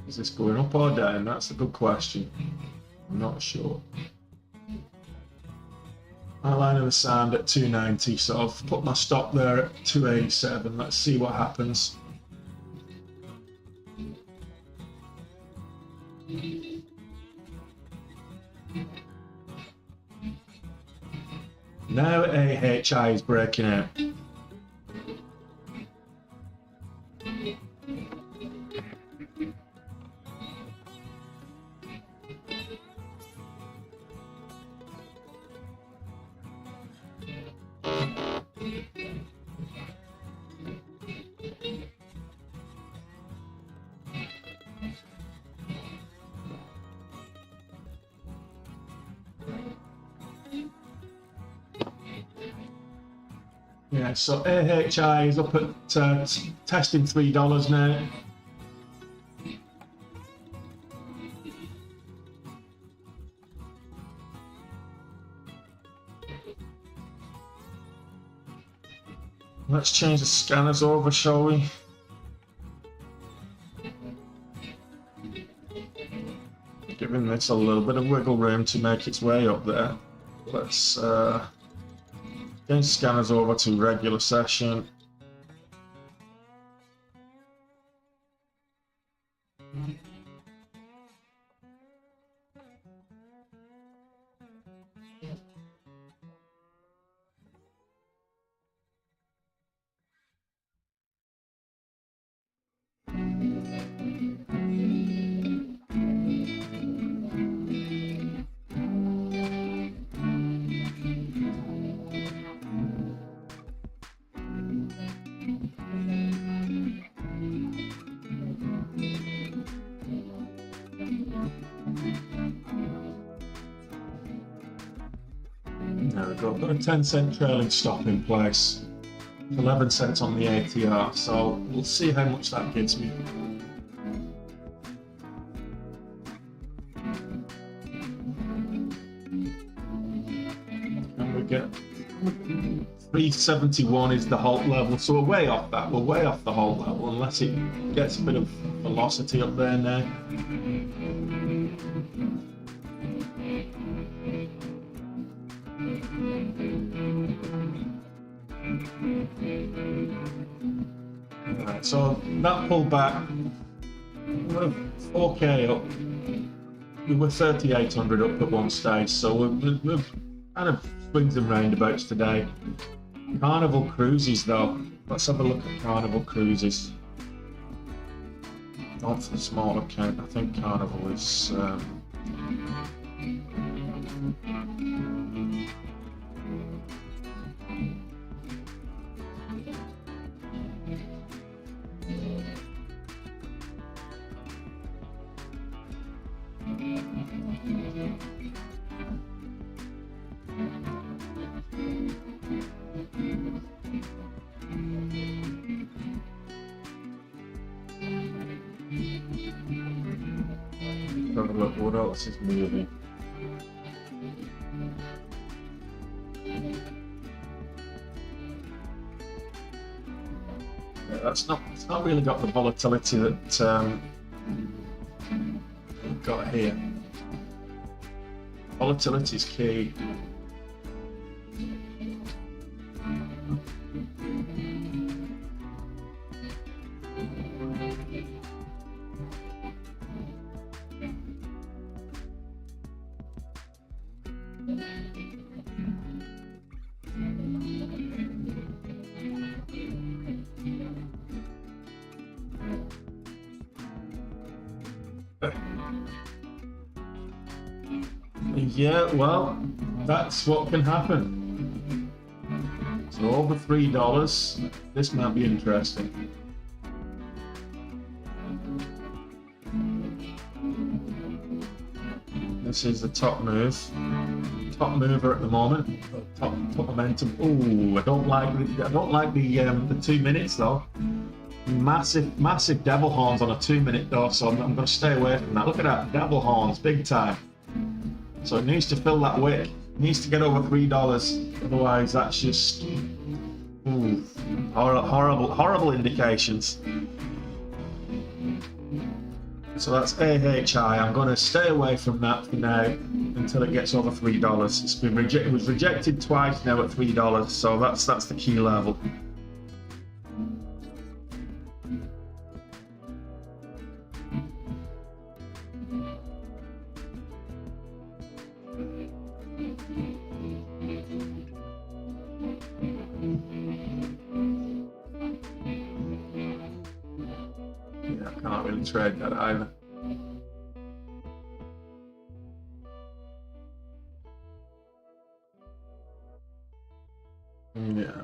Is this going up or down? That's a good question. I'm not sure. My line in the sand at 290, so I've put my stop there at 287. Let's see what happens. Now AHI is breaking out. Yeah, so AHI is up at testing $3 now. Let's change the scanners over, shall we? Giving this a little bit of wiggle room to make its way up there. Let's change scanners over to regular session. There we go, I've got a 10-cent trailing stop in place, 11 cents on the ATR, so we'll see how much that gives me. And we get 371 is the halt level, so we're way off that, we're way off the halt level, unless it gets a bit of velocity up there now. Right, so that pullback, 4K up. We were 3,800 up at one stage, so we're kind of swings and roundabouts today. Carnival cruises though. Let's have a look at Carnival cruises. Not for the small account. I think Carnival is. have a look what else is moving. Yeah, it's not really got the volatility that we've got here. Volatility is key. Yeah, well, that's what can happen. So over $3, this might be interesting. This is the top move, top mover at the moment. Top momentum. Oh, I don't like the 2 minutes though. Massive devil horns on a 2 minute though, so I'm going to stay away from that. Look at that, devil horns, big time. So it needs to fill that wick. It needs to get over $3. Otherwise, that's just horrible indications. So that's AHI. I'm going to stay away from that for now until it gets over $3. It's been it was rejected twice now at $3. So that's the key level. Can't really trade that either. Yeah,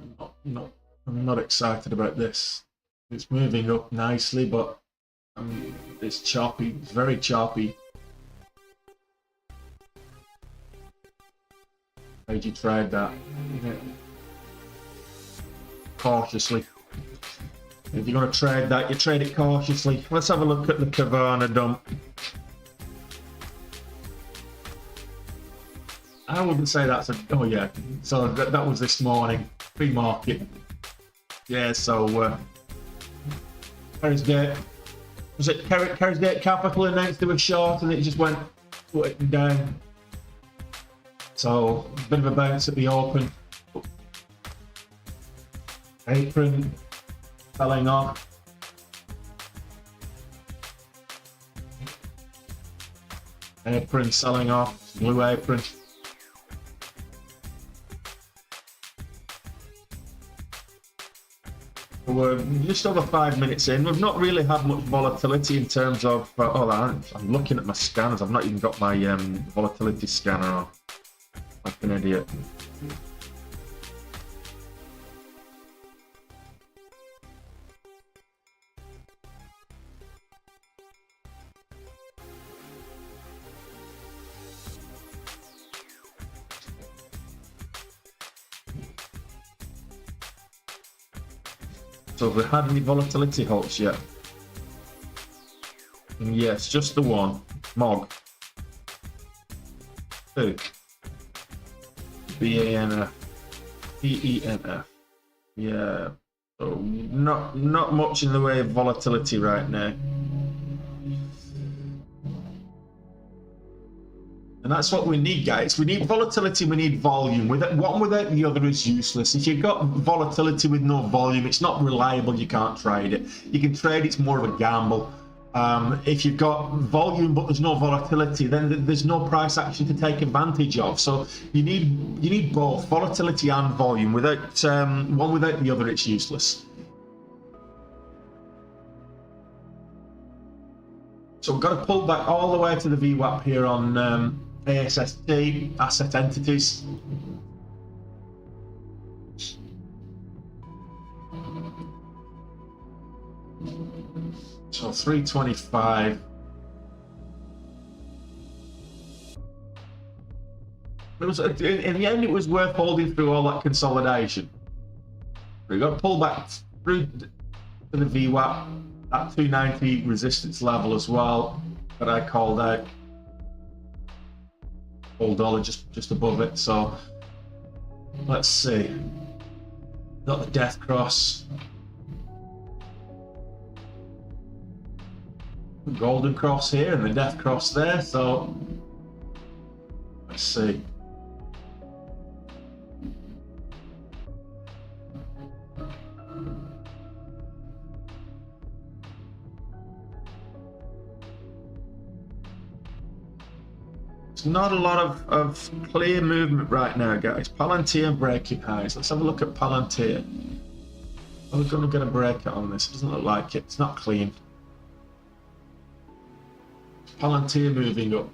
I'm not excited about this. It's moving up nicely, but it's choppy. It's very choppy. How'd you trade that? Yeah. Cautiously. If you're going to trade that, you trade it cautiously. Let's have a look at the Kavana dump. I wouldn't say that's a... Oh, yeah. So that was this morning. Pre-market. Yeah, so... Kerrisgate. Was it Kerrisgate Capital announced they were short and it just went down. So, a bit of a bounce at the open. Apron. Selling off. Apron selling off. Blue apron. We're just over 5 minutes in. We've not really had much volatility in terms of... I'm looking at my scanners. I've not even got my volatility scanner on. Like an idiot. So have we had any volatility halts yet? Yes, just the one. MOG. 2. BANF. PENF. Yeah. So not much in the way of volatility right now. And that's what we need, guys. We need volatility, we need volume. One without the other is useless. If you've got volatility with no volume, it's not reliable, you can't trade it. You can trade, it's more of a gamble. If you've got volume but there's no volatility, then there's no price action to take advantage of. So you need both volatility and volume. Without one without the other, it's useless. So we've got to pull back all the way to the VWAP here on ASST, asset entities. So 325. It was in the end, it was worth holding through all that consolidation. We got to pull back through to the VWAP, that 290 resistance level as well that I called out. Old dollar just above it. So let's see. Got the death cross. Golden cross here and the death cross there. So let's see. It's not a lot of clear movement right now, guys. Palantir breaking highs. Let's have a look at Palantir. Are we going to get a breakout on this? It doesn't look like it. It's not clean. Palantir moving up.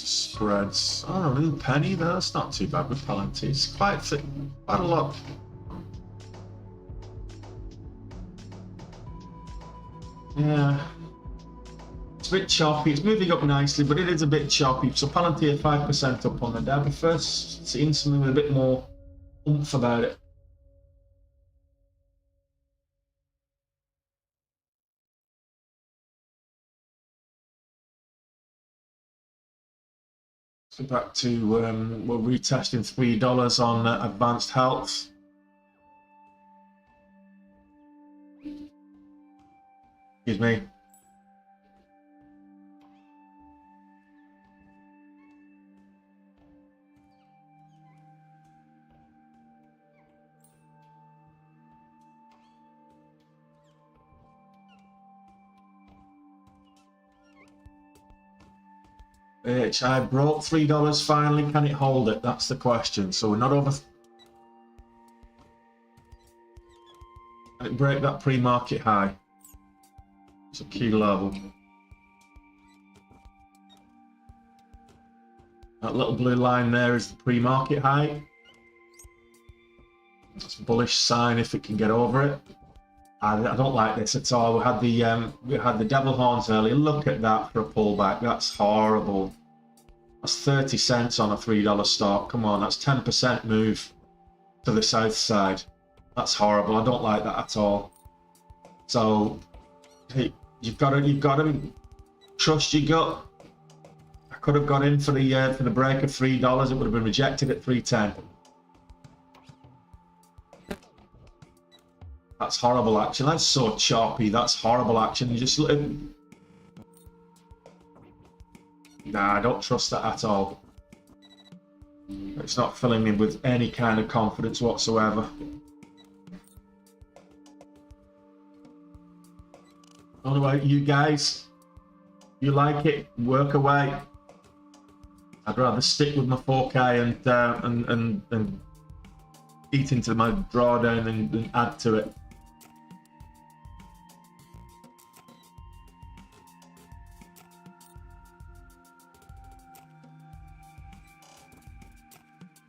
Spreads. Oh, a little penny there. That's not too bad with Palantir. It's quite thick, quite a lot. Yeah. It's a bit choppy. It's moving up nicely, but it is a bit choppy. So Palantir 5% up on the day. But first, seeing something with a bit more oomph about it. So back to we're retesting $3 on advanced health. Excuse me. I broke $3 finally. Can it hold it? That's the question. So we're not over. Can it break that pre-market high? It's a key level. That little blue line there is the pre-market high. That's a bullish sign if it can get over it. I don't like this at all. We had the devil horns earlier. Look at that for a pullback. That's horrible. That's 30 cents on a $3 stock. Come on, that's 10% move to the south side. That's horrible. I don't like that at all. So hey, you've got to trust your gut. I could have got in for the break of $3. It would have been rejected at 310. That's horrible action. That's so choppy. That's horrible action. You just look. Nah, I don't trust that at all. It's not filling me with any kind of confidence whatsoever. I don't know about you guys. You like it? Work away. I'd rather stick with my 4K and eat into my drawdown than add to it.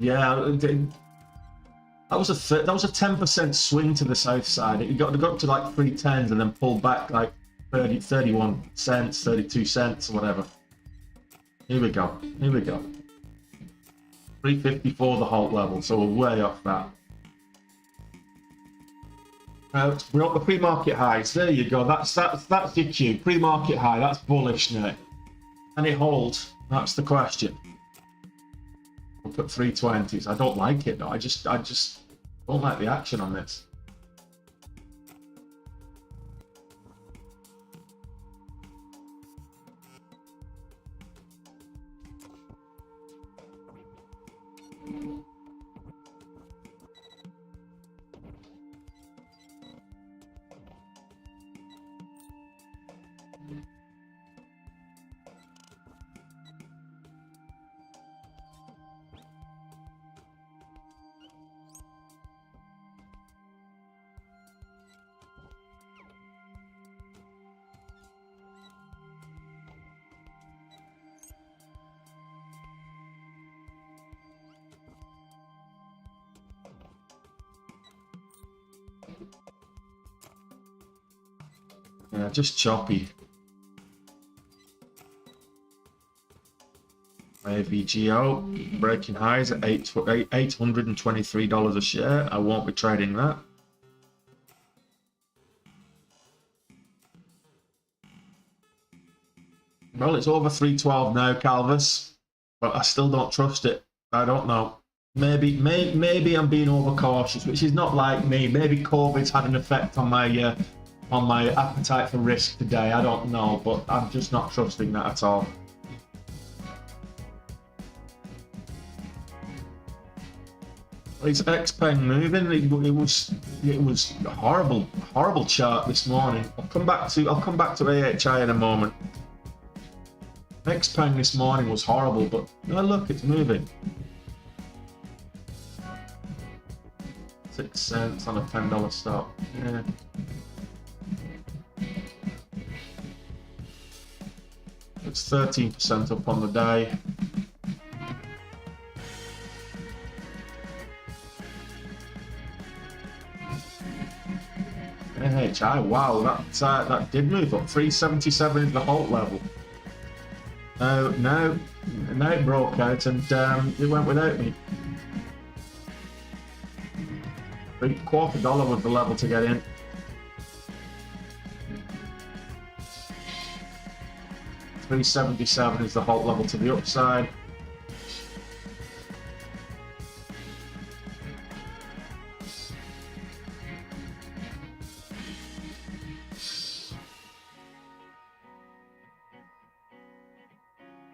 Yeah, that was a 10% swing to the south side. It got up to like 310s and then pulled back like 31 cents, 32 cents, or whatever. Here we go. Here we go. 354 the halt level, so we're way off that. We're up the pre-market highs. There you go. That's your cue. Pre-market high. That's bullish now. Can it hold? That's the question. We'll put 320s. I don't like it though. I just don't like the action on this. Just choppy. AVGO breaking highs at $823 a share. I won't be trading that. Well, it's over 312 now, Calvus, but I still don't trust it. I don't know. Maybe I'm being overcautious, which is not like me. Maybe COVID's had an effect on my appetite for risk today. I don't know, but I'm just not trusting that at all. It's XPeng moving. It was a horrible chart this morning. I'll come back to AHI in a moment. XPeng this morning was horrible, but oh, look, it's moving. 6 cents on a $10 stock. Yeah. It's 13% up on the day. AHI, wow, that did move up. 377 is the halt level. No, it broke out and it went without me. $0.25 was the level to get in. $377 is the halt level to the upside.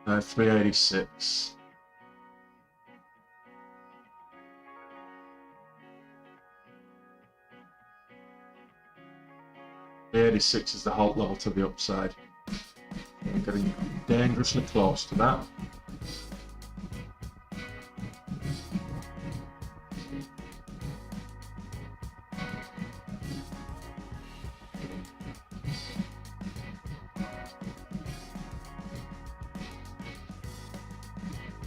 No, 386. $386 is the halt level to the upside. We're getting dangerously close to that.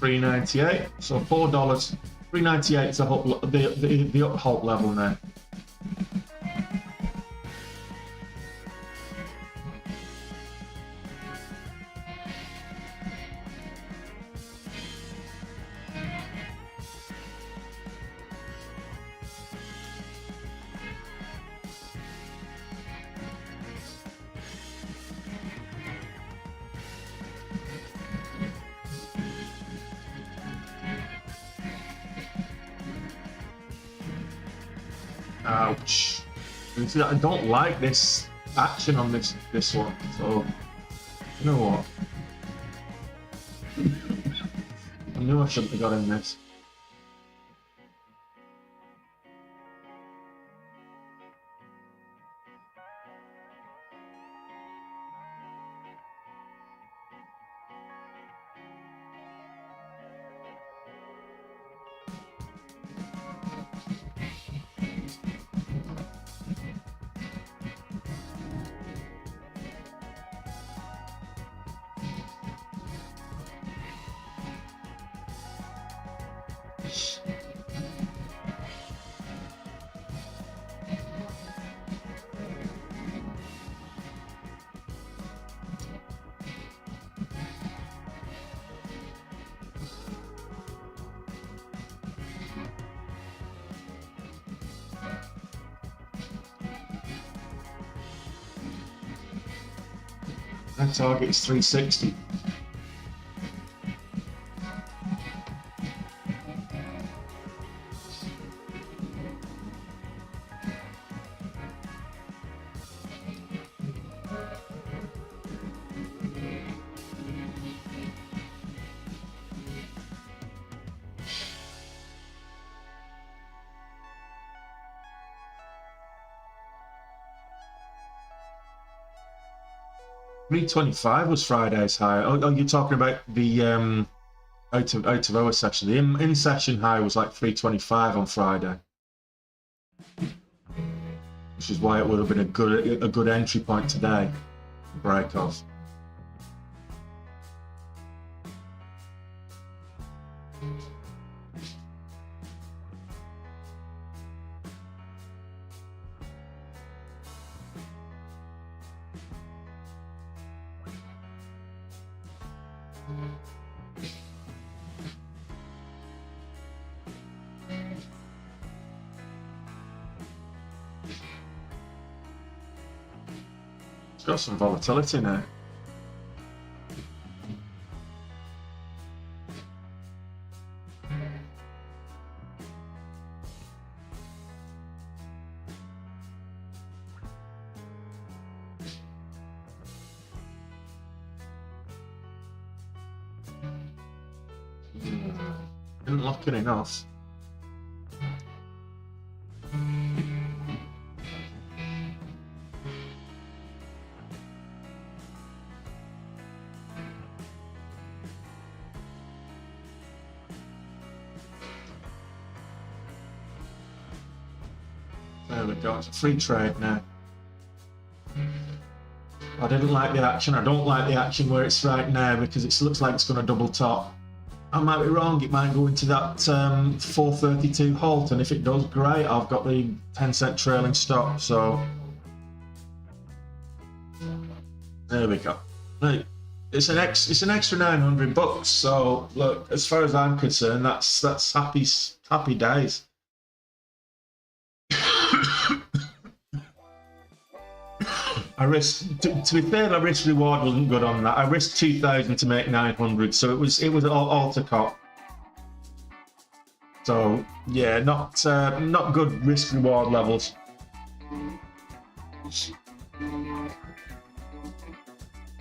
$3.98, so $4. $3.98 is the up halt level now. Ouch. See, I don't like this action on this one, so you know what? I knew I shouldn't have got in this. That target is 360. $325 was Friday's high. Oh, you're talking about the out of hour session. The in session high was like 325 on Friday, which is why it would have been a good entry point today. Break off. got some volatility now. Didn't look good enough. There we go, it's a free trade now. I didn't like the action. I don't like the action where it's right now because it looks like it's going to double top. I might be wrong, it might go into that 432 halt, and if it does, great, I've got the 10-cent trailing stop, so there we go. Right. It's an extra $900, so look, as far as I'm concerned, that's happy days. I risked, to be fair, my risk reward wasn't good on that. I risked 2,000 to make 900, so it was all to cop. So yeah, not good risk reward levels. I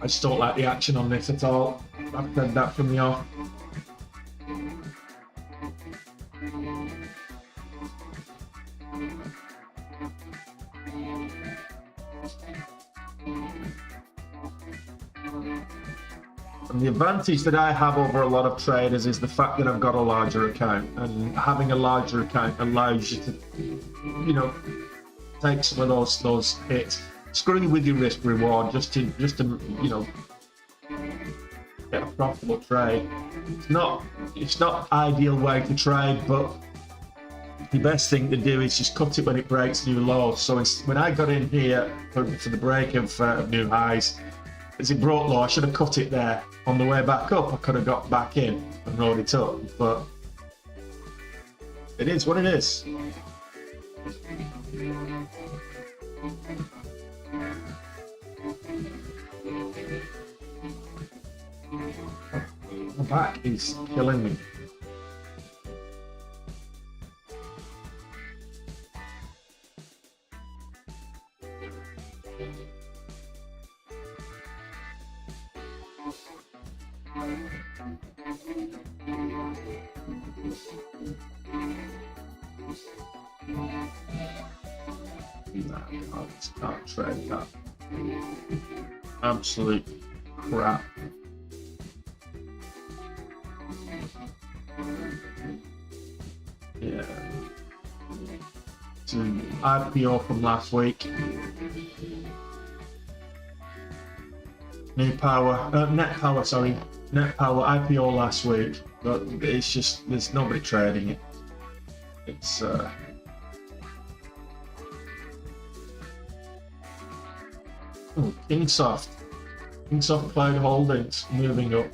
just don't like the action on this at all. I've said that from the off. And the advantage that I have over a lot of traders is the fact that I've got a larger account, and having a larger account allows you to, you know, take some of those hits, screw with your risk reward just to you know, get a profitable trade. It's not ideal way to trade, but the best thing to do is just cut it when it breaks new lows. So when I got in here for the break of new highs, as it broke low, I should have cut it there. On the way back up, I could have got back in and rode it up, but it is what it is. My back is killing me. Can't trade that. Absolute crap. Yeah. It's an IPO from last week. Net power, sorry. Net power IPO last week, but it's just, there's nobody trading it. It's Kingsoft Cloud Holdings moving up.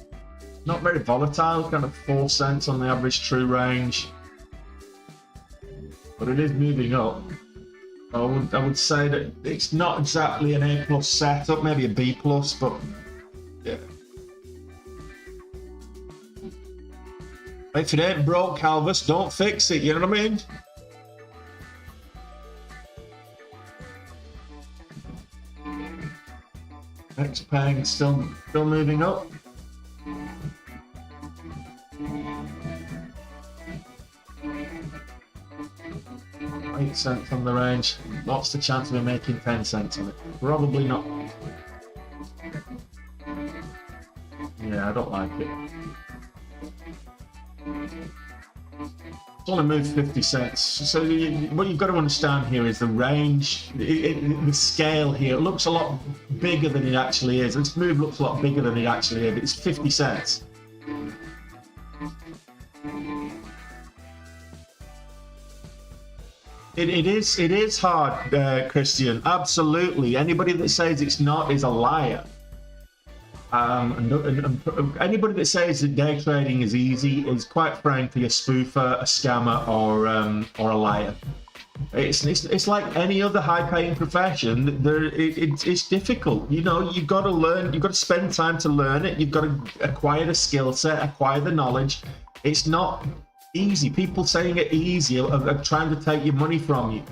Not very volatile, kind of 4 cents on the average true range, but it is moving up. I would say that it's not exactly an A+ setup, maybe a B+, but yeah. If it ain't broke, Calvus, don't fix it, you know what I mean? XPeng still moving up. $0.08 on the range. What's the chance of me making 10 cents on it? Probably not. Yeah, I don't like it. It's only moved 50 cents. So what you've got to understand here is the range, the scale here. It looks a lot bigger than it actually is. This move looks a lot bigger than it actually is. It's 50 cents. It is hard, Christian. Absolutely. Anybody that says it's not is a liar. And anybody that says that day trading is easy is, quite frankly, a spoofer, a scammer, or a liar. It's like any other high-paying profession. It's difficult. You know, you've got to learn. You've got to spend time to learn it. You've got to acquire the skill set, acquire the knowledge. It's not easy. People saying it easy are trying to take your money from you.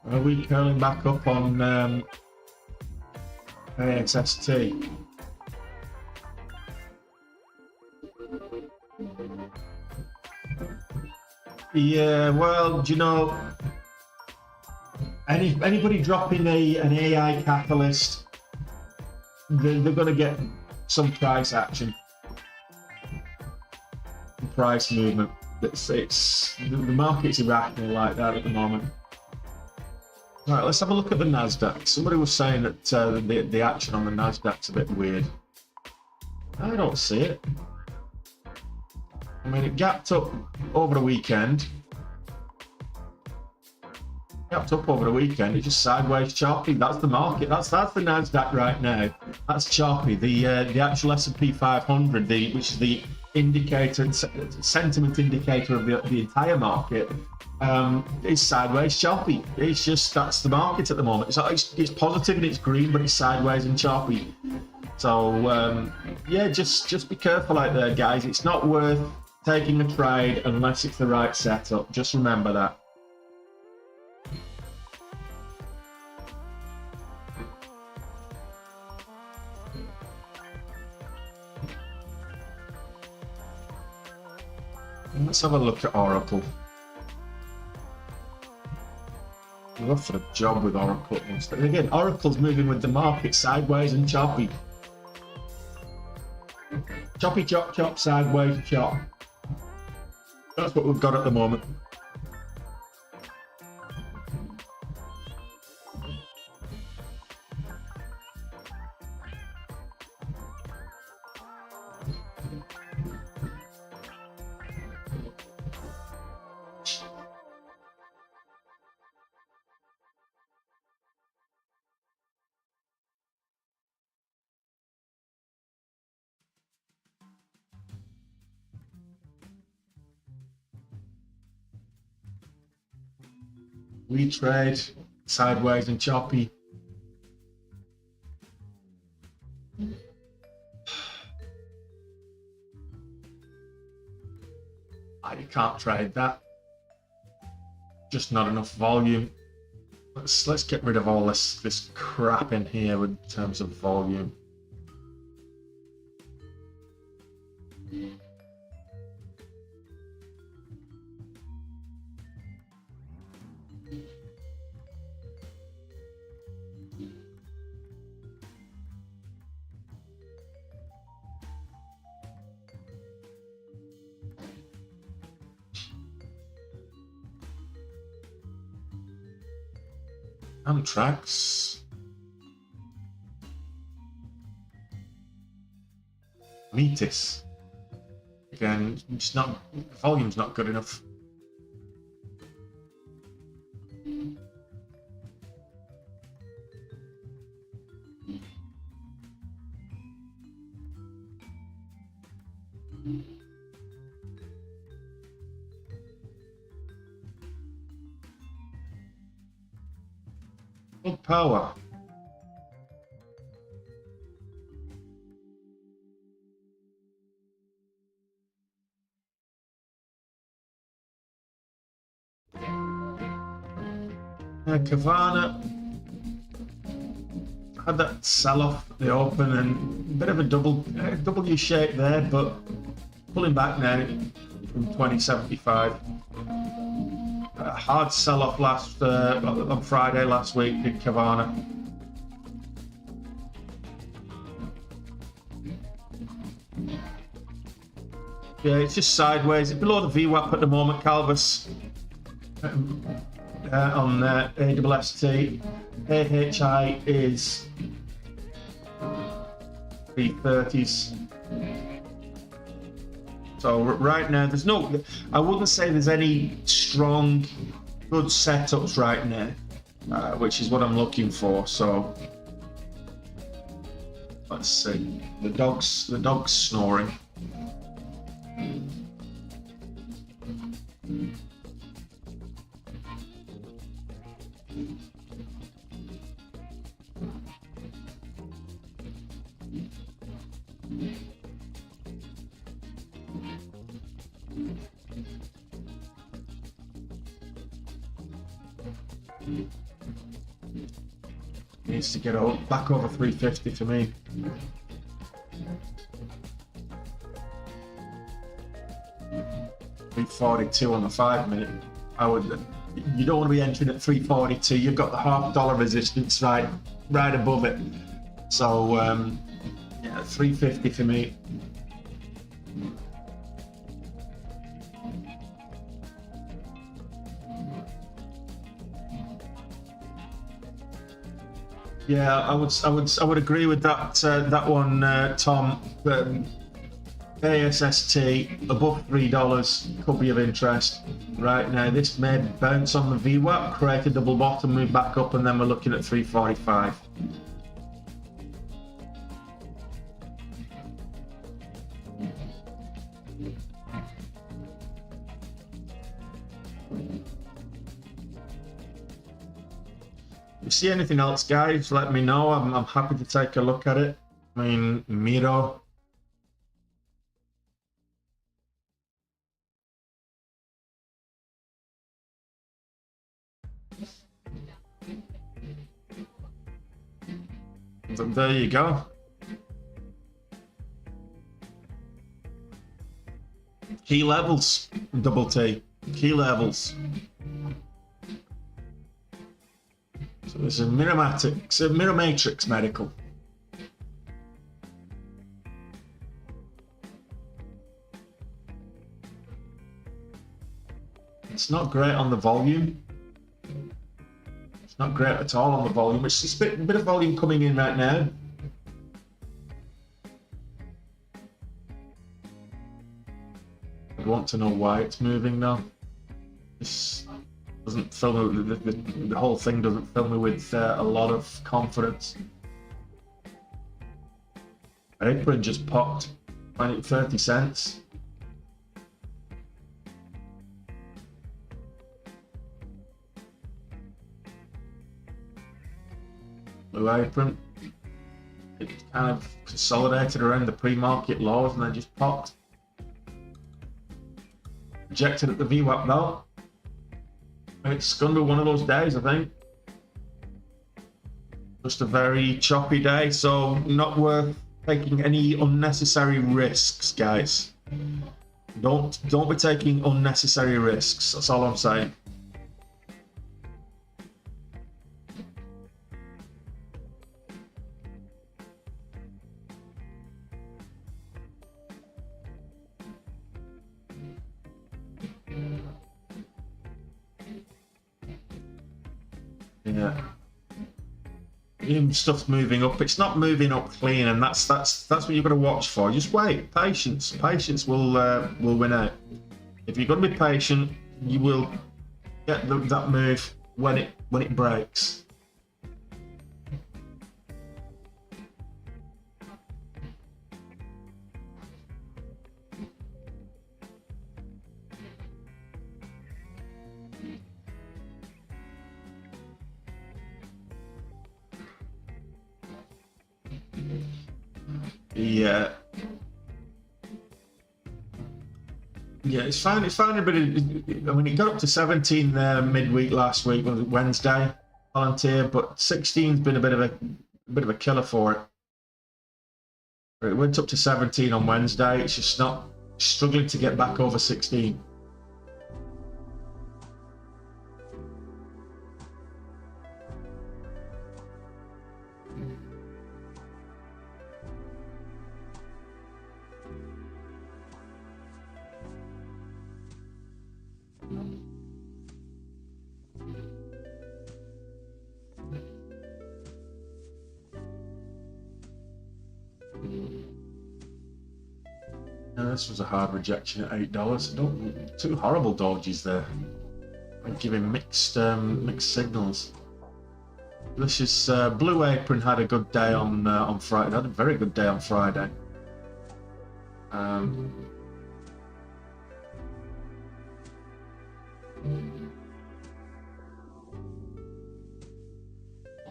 Are we curling back up on AXST? Yeah, well, do you know, anybody dropping an AI catalyst, they're going to get some price action, price movement. The market's irrational like that at the moment. Right, let's have a look at the NASDAQ. Somebody was saying that the action on the NASDAQ's a bit weird. I don't see it. I mean, it gapped up over the weekend. Gapped up over the weekend. It's just sideways choppy. That's the market. That's the NASDAQ right now. That's choppy. The actual S&P 500, which is the indicator, sentiment indicator of the entire market, is sideways choppy. It's just, that's the market at the moment. It's positive and it's green, but it's sideways and choppy. So yeah, just be careful out there, guys. It's not worth taking a trade unless it's the right setup. Just remember that. Let's have a look at Oracle. We're off for a job with Oracle. And again, Oracle's moving with the market sideways and choppy. Choppy, chop, chop, sideways, chop. That's what we've got at the moment. We trade sideways and choppy. You can't trade that. Just not enough volume. Let's get rid of all this crap in here in terms of volume. Amtrax. Metis. Again, just not, volume's not good enough. Good power. Kavana had that sell-off at the open and a bit of a W shape there, but pulling back now from 2075. A hard sell-off on Friday last week in Kavana. Yeah, it's just sideways. It's below the VWAP at the moment, Calvus. On AWST. AHI is 330s. So right now, I wouldn't say there's any strong, good setups right now, which is what I'm looking for. So let's see. The dog's snoring. Needs to get back over 350 for me. $342 on the 5 minute. You don't want to be entering at 342. You've got the $0.5 resistance right above it. So yeah, 350 for me. Yeah, I would agree with that one, Tom. ASST above $3 could be of interest right now. This may bounce on the VWAP, create a double bottom, move back up, and then we're looking at 345. If you see anything else, guys, let me know. I'm happy to take a look at it. I mean, Miro. There you go. Key levels, double T. Key levels. So there's a Miramatrix Medical. It's not great on the volume. It's not great at all on the volume. It's just a bit of volume coming in right now. I want to know why it's moving now. This doesn't fill me with the whole thing doesn't fill me with a lot of confidence. Apron just popped 30 cents. Blue Apron. It kind of consolidated around the pre-market lows and then just popped. Rejected at the VWAP though. It's going to be one of those days, I think. Just a very choppy day, so not worth taking any unnecessary risks, guys. Don't be taking unnecessary risks. That's all I'm saying. Yeah. Even stuff's moving up. It's not moving up clean, and that's what you've got to watch for. Just wait. Patience will win out. If you're going to be patient, you will get that move when it breaks. Yeah. Yeah, it's fine a bit of, I mean, it got up to 17 there midweek last week, Wednesday, Palantir, but 16's been a bit of a killer for it. It went up to 17 on Wednesday. It's just not struggling to get back over 16. this was a hard rejection at $8. Two horrible dodges there. I'm giving mixed signals. This is Blue Apron had a good day on Friday. Had a very good day on Friday.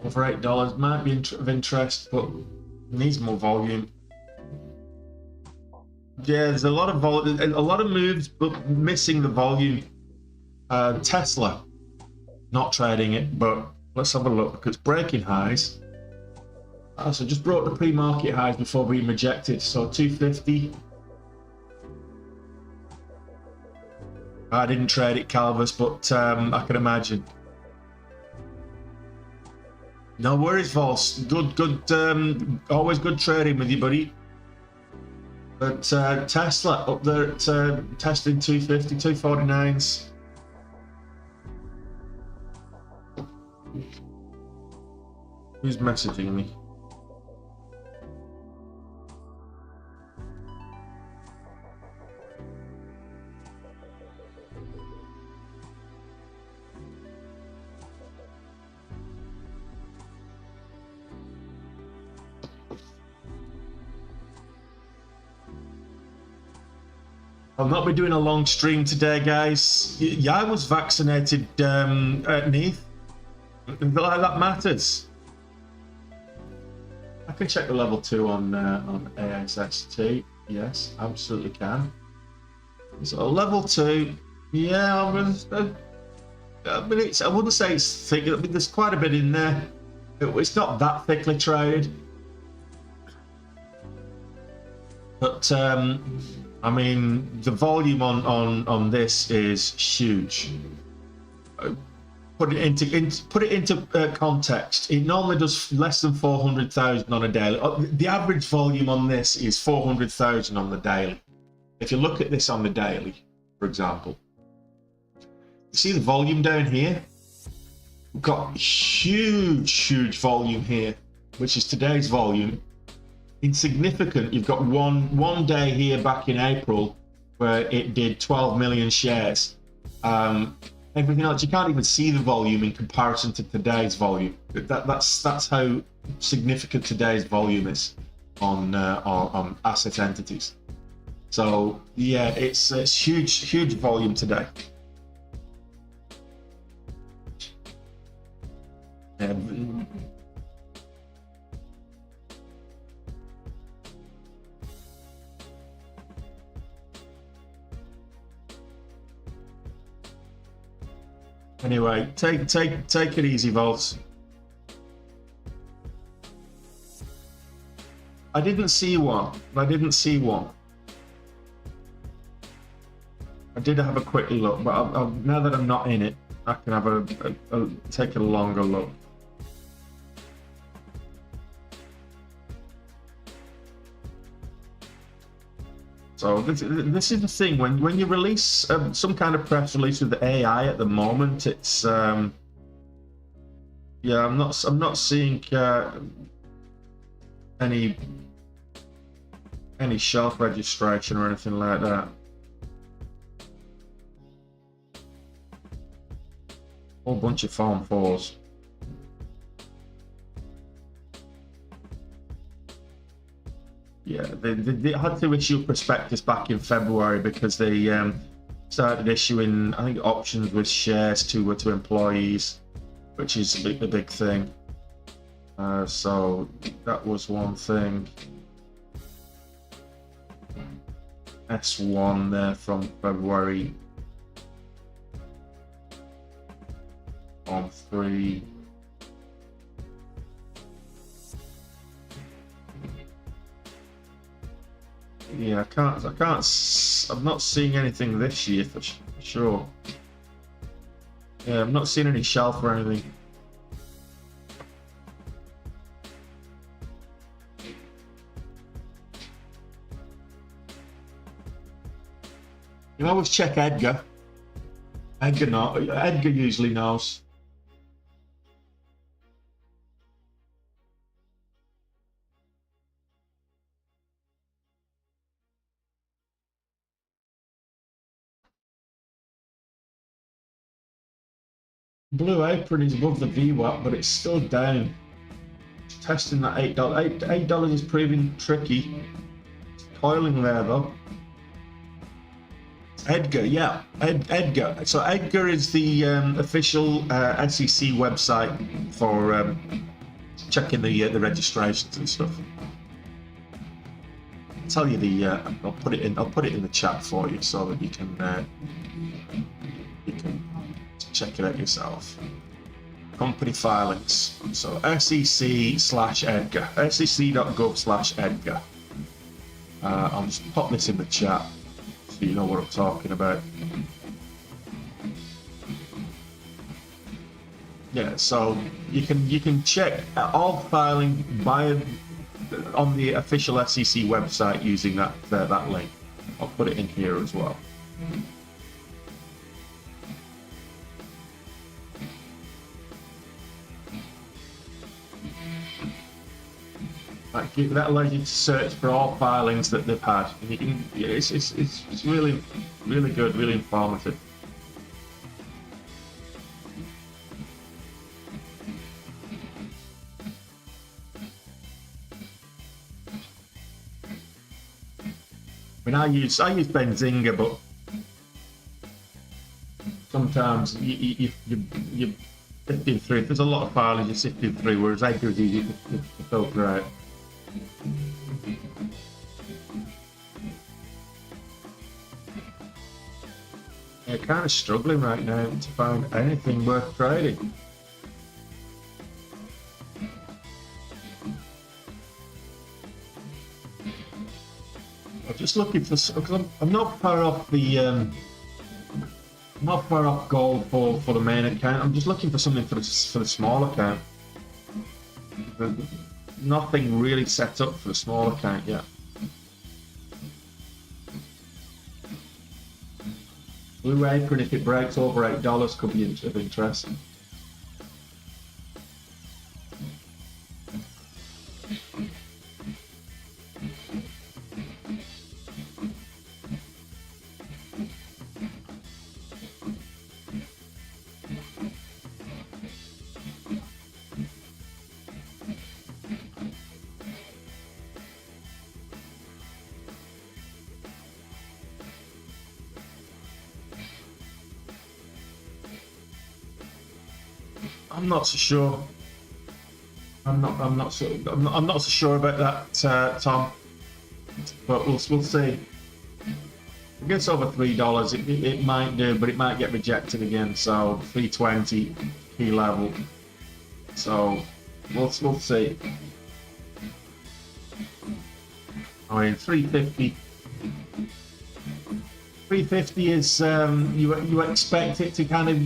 Over $8 might be of interest, but needs more volume. Yeah, there's a lot of moves, but missing the volume. Tesla, not trading it, but let's have a look because it's breaking highs. So just broke the pre-market highs before being rejected. So 250. I didn't trade it, Calvus, but I can imagine. No worries, Vols. Good. Always good trading with you, buddy. But Tesla up there at testing 250, 249s. Who's messaging me? I'll not be doing a long stream today, guys. Yeah, I was vaccinated at Neath. That matters. I can check the level 2 on ASST. Yes, absolutely can. So level 2, yeah, I mean, I wouldn't say it's thick. I mean, there's quite a bit in there. It's not that thickly traded. But I mean, the volume on this is huge. Put it into context. It normally does less than 400,000 on a daily. The average volume on this is 400,000 on the daily. If you look at this on the daily, for example, you see the volume down here. We've got huge volume here, which is today's volume. Insignificant. You've got one day here back in April where it did 12 million shares. Everything else, you can't even see the volume in comparison to today's volume. That's how significant today's volume is on asset entities. So yeah, it's huge volume today. Anyway, take it easy, Volts. I didn't see one. I did have a quick look, but now that I'm not in it, I can have take a longer look. So this is the thing, when you release some kind of press release with the AI at the moment, it's yeah, I'm not seeing any shelf registration or anything like that. Whole bunch of Form 4s. Yeah, they had to issue a prospectus back in February because they started issuing, I think, options with shares to employees, which is a big thing. So that was one thing. S1 there from February. On 3. Yeah, I'm not seeing anything this year for sure. Yeah, I'm not seeing any shelf or anything. You always check Edgar. Edgar usually knows. Blue Apron is above the VWAP, but it's still down. It's testing that $8. $8 is proving tricky. It's coiling there though. Edgar, yeah, Edgar. So Edgar is the official SEC website for checking the registrations and stuff. I'll tell you the. I'll put it in the chat for you so that you can check it out yourself. Company filings. So SEC/Edgar. SEC.gov/Edgar. I'll just pop this in the chat so you know what I'm talking about. Yeah, so you can check all filing on the official SEC website using that link. I'll put it in here as well. That allows you to search for all filings that they've had, and you can. It's really good, really informative. I mean, I use Benzinga, but sometimes you sifting through. If there's a lot of filings, you're sifting through, whereas Edgar is easy to filter out. Yeah, kind of struggling right now to find anything worth trading. I'm just looking for, because I'm not far off the I'm not far off gold for the main account. I'm just looking for something for the small account. Nothing really set up for the small account yet. Blue Apron, if it breaks over $8, could be of interest. I'm not so sure. I'm not so sure about that, Tom. But we'll see. If it gets over $3, it might do, but it might get rejected again. So 320 key level. So we'll see. I mean, 350. 350 is you expect it to kind of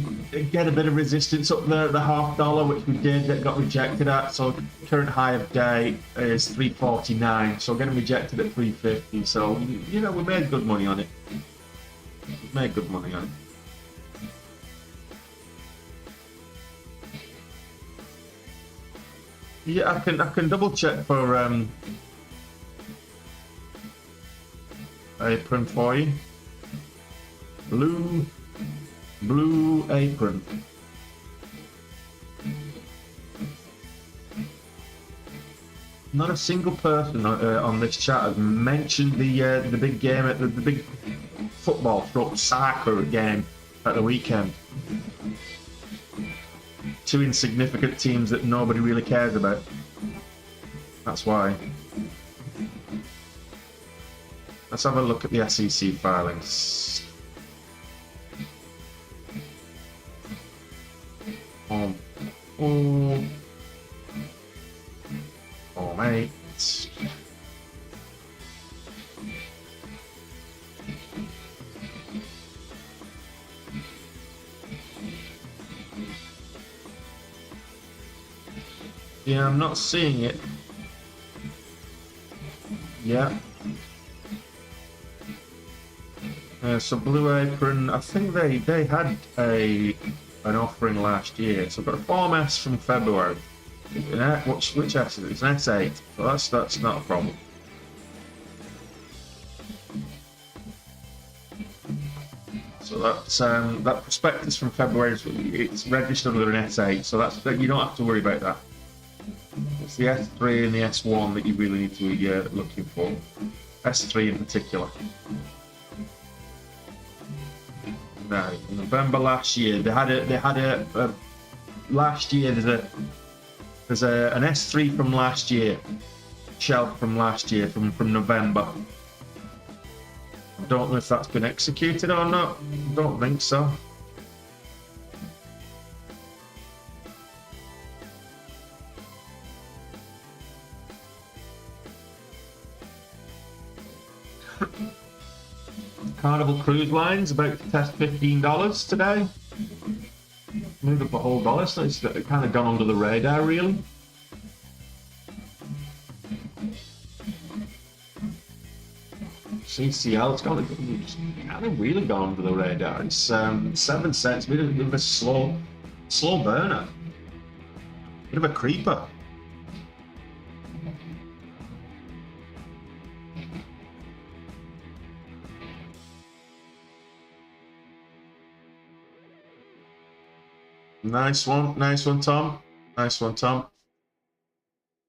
get a bit of resistance up there at the $0.50, which we did, that got rejected at. So current high of day is 349, so getting rejected at 350. So you know, we made good money on it. We made good money on it. Yeah, I can double check for Apron for you. Blue Apron. Not a single person on this chat has mentioned the big game at the big football soccer game at the weekend. Two insignificant teams that nobody really cares about. That's why. Let's have a look at the SEC filings. Oh, mate. Yeah, I'm not seeing it. Yeah. So Blue Apron, I think they had an offering last year. So I've got a Form S from February. Which S is it? It's an S8. So that's not a problem. So that's that prospectus from February. It's registered under an S8, so you don't have to worry about that. It's the S3 and the S1 that you really need to be looking for. S3 in particular. Now, November last year, they had a last year. There's an S3 from last year, shelf from last year from November. I don't know if that's been executed or not. I don't think so. Carnival Cruise Line's about to test $15 today. Moved up a whole dollar, so it's kind of gone under the radar, really. CCL's kind of really gone under the radar. It's 7 cents, bit of a slow burner, bit of a creeper. Nice one, Tom. Nice one, Tom.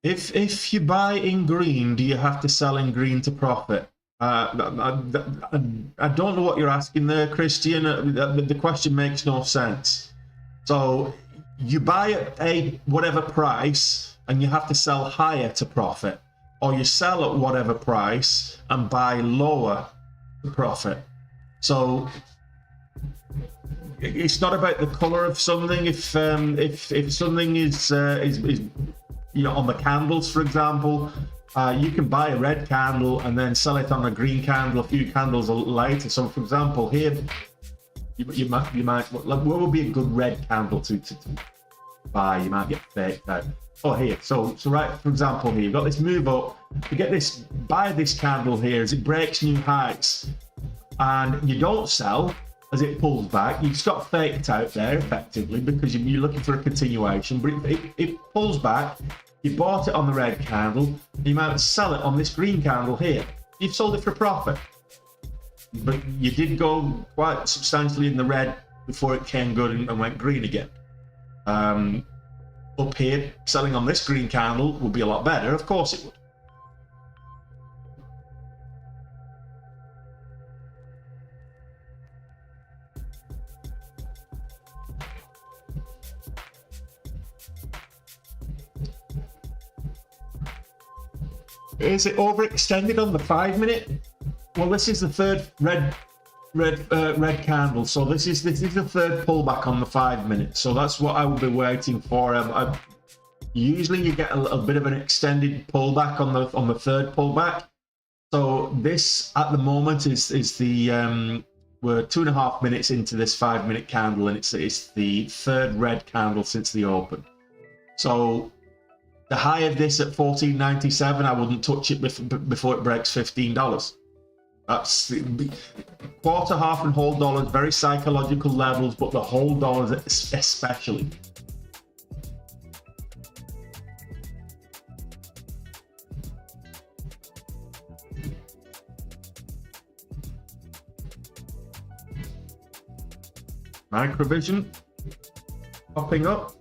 If you buy in green, do you have to sell in green to profit? I don't know what you're asking there, Christian. The question makes no sense. So you buy at a whatever price and you have to sell higher to profit, or you sell at whatever price and buy lower to profit. So it's not about the color of something. If something is you know, on the candles, for example, you can buy a red candle and then sell it on a green candle a few candles later. So, for example, here you might what would be a good red candle to buy? You might get faked out. Oh, here. So right, for example, here you've got this move up. You get this, buy this candle here as it breaks new heights, and you don't sell as it pulls back. You just got faked out there effectively because you're looking for a continuation, but it pulls back. You bought it on the red candle, you might sell it on this green candle here. You've sold it for profit, but you did go quite substantially in the red before it came good and went green again. Up here, selling on this green candle would be a lot better. Of course it would. Is it overextended on the 5 minute? Well, this is the third red candle, so this is the third pullback on the 5 minute. So that's what I will be waiting for. Usually you get a little bit of an extended pullback on the third pullback. So this at the moment is the we're 2.5 minutes into this 5 minute candle, and it's the third red candle since the open. So the high of this at $14.97, I wouldn't touch it before it breaks $15. That's the quarter, half, and whole dollars, very psychological levels, but the whole dollars especially. Microvision popping up.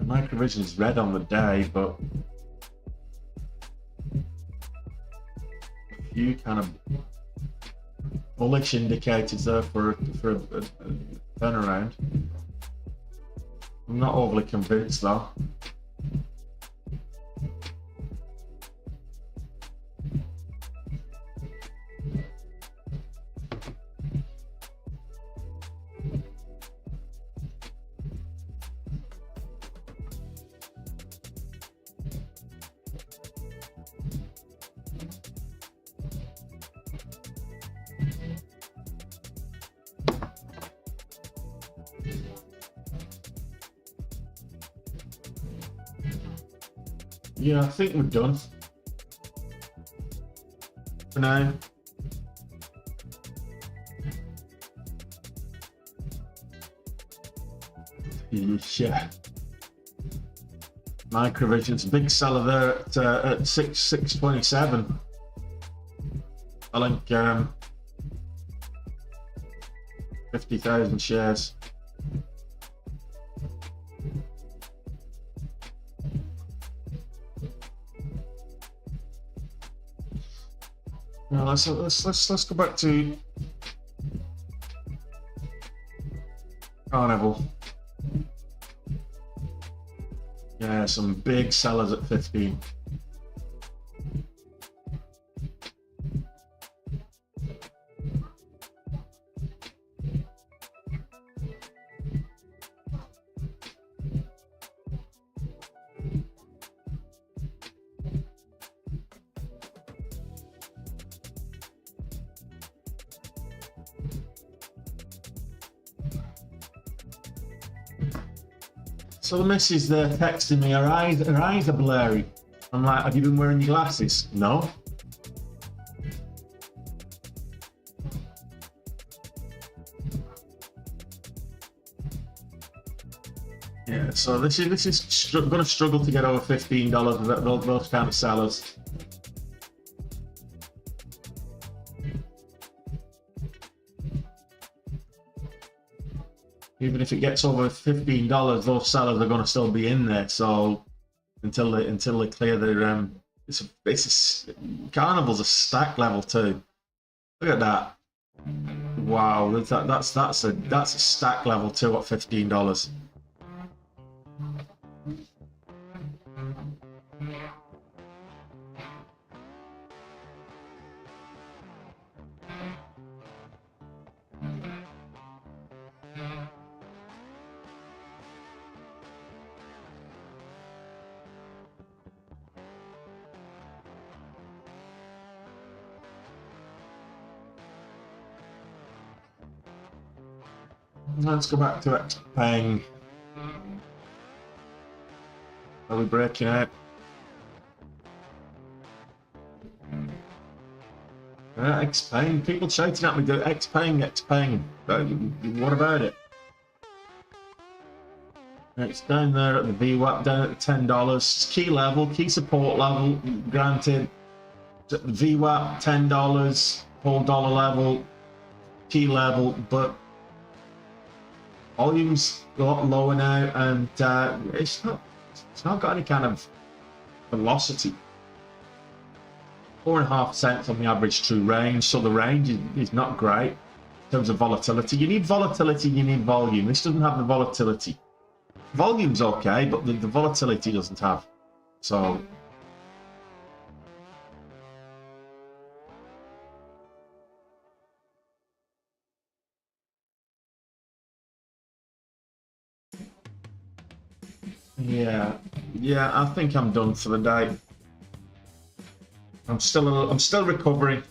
Microvision is red on the day, but a few kind of bullish indicators there for a turnaround. I'm not overly convinced though. Yeah, I think we're done for now. Yeah. Microvision's big seller there at 627. I think 50,000 shares. Now let's go back to Carnival. Yeah, some big sellers at 15. So the missus there texting me, her eyes are blurry. I'm like, have you been wearing your glasses? No. Yeah, so this is going to struggle to get over $15 those kind of sellers. Even if it gets over $15, those sellers are going to still be in there. So until they clear their Carnival's a stack level too. Look at that! Wow, that's a stack level too at $15. Let's go back to Xpeng. Are we breaking out? Xpeng. People shouting at me, Xpeng. What about it? It's down there at the VWAP, down at the $10. It's key level, key support level. Granted, the VWAP $10, whole dollar level, key level, but volume's a lot lower now, and it's not got any kind of velocity. 4.5 cents on the average true range, so the range is not great in terms of volatility. You need volatility, you need volume. This doesn't have the volatility. Volume's okay, but the volatility doesn't have. So yeah, I think I'm done for the day. I'm still recovering.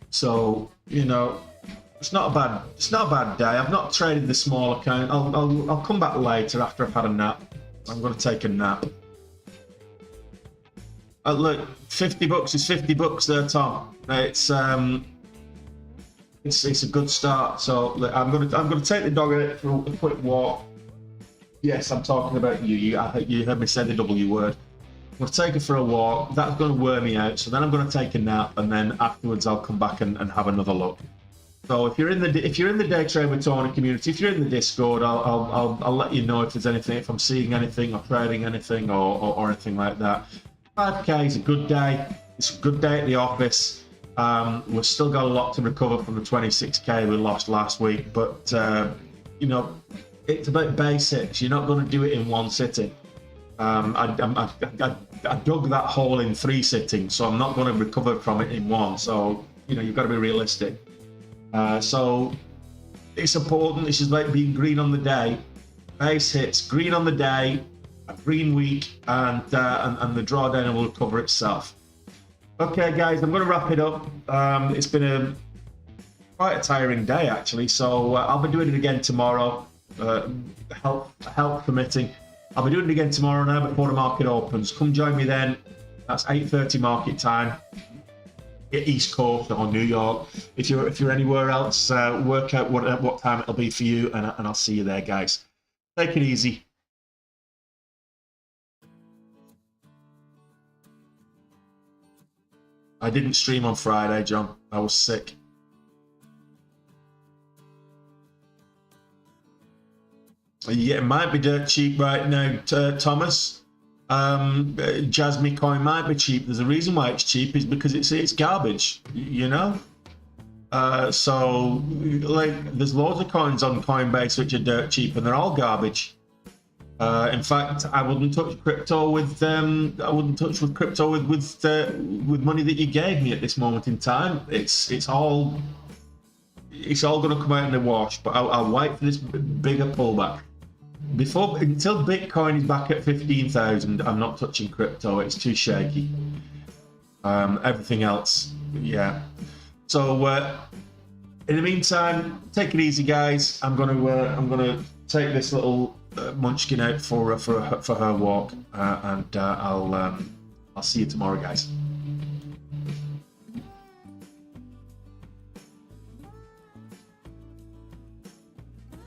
So, you know, it's not a bad day. I've not traded the small account. I'll come back later after I've had a nap. I'm going to take a nap. Look, $50 is $50 there, Tom. It's a good start. So look, I'm gonna take the dog out for a quick walk. Yes, I'm talking about you. You heard me say the W word. I'm gonna take her for a walk. That's gonna wear me out. So then I'm gonna take a nap, and then afterwards I'll come back and have another look. So if you're in the Day Trade with Tony community, if you're in the Discord, I'll let you know if there's anything, if I'm seeing anything or trading anything or anything like that. 5K is a good day. It's a good day at the office. We've still got a lot to recover from the 26K we lost last week, but you know, it's about basics. You're not going to do it in one sitting. I dug that hole in 3 sittings, so I'm not going to recover from it in one. So you know, you've got to be realistic. So it's important. This is like being green on the day. Base hits, green on the day, a green week, and the drawdown will recover itself. Okay, guys, I'm going to wrap it up. It's been quite a tiring day, actually. So I'll be doing it again tomorrow, health permitting. I'll be doing it again tomorrow now before the market opens. Come join me then. That's 8:30 market time. East Coast or New York. If you're anywhere else, work out what time it'll be for you, and I'll see you there, guys. Take it easy. I didn't stream on Friday, John. I was sick. Yeah, it might be dirt cheap right now, Thomas. Jasmine coin might be cheap. There's a reason why it's cheap, is because it's garbage, you know. So like, there's loads of coins on Coinbase which are dirt cheap, and they're all garbage. In fact, I wouldn't touch crypto with with money that you gave me at this moment in time. It's all going to come out in the wash. But I'll wait for this bigger pullback. Until Bitcoin is back at 15,000, I'm not touching crypto. It's too shaky. Everything else, yeah. So in the meantime, take it easy, guys. I'm gonna take this little munchkin out for her walk, and I'll see you tomorrow, guys.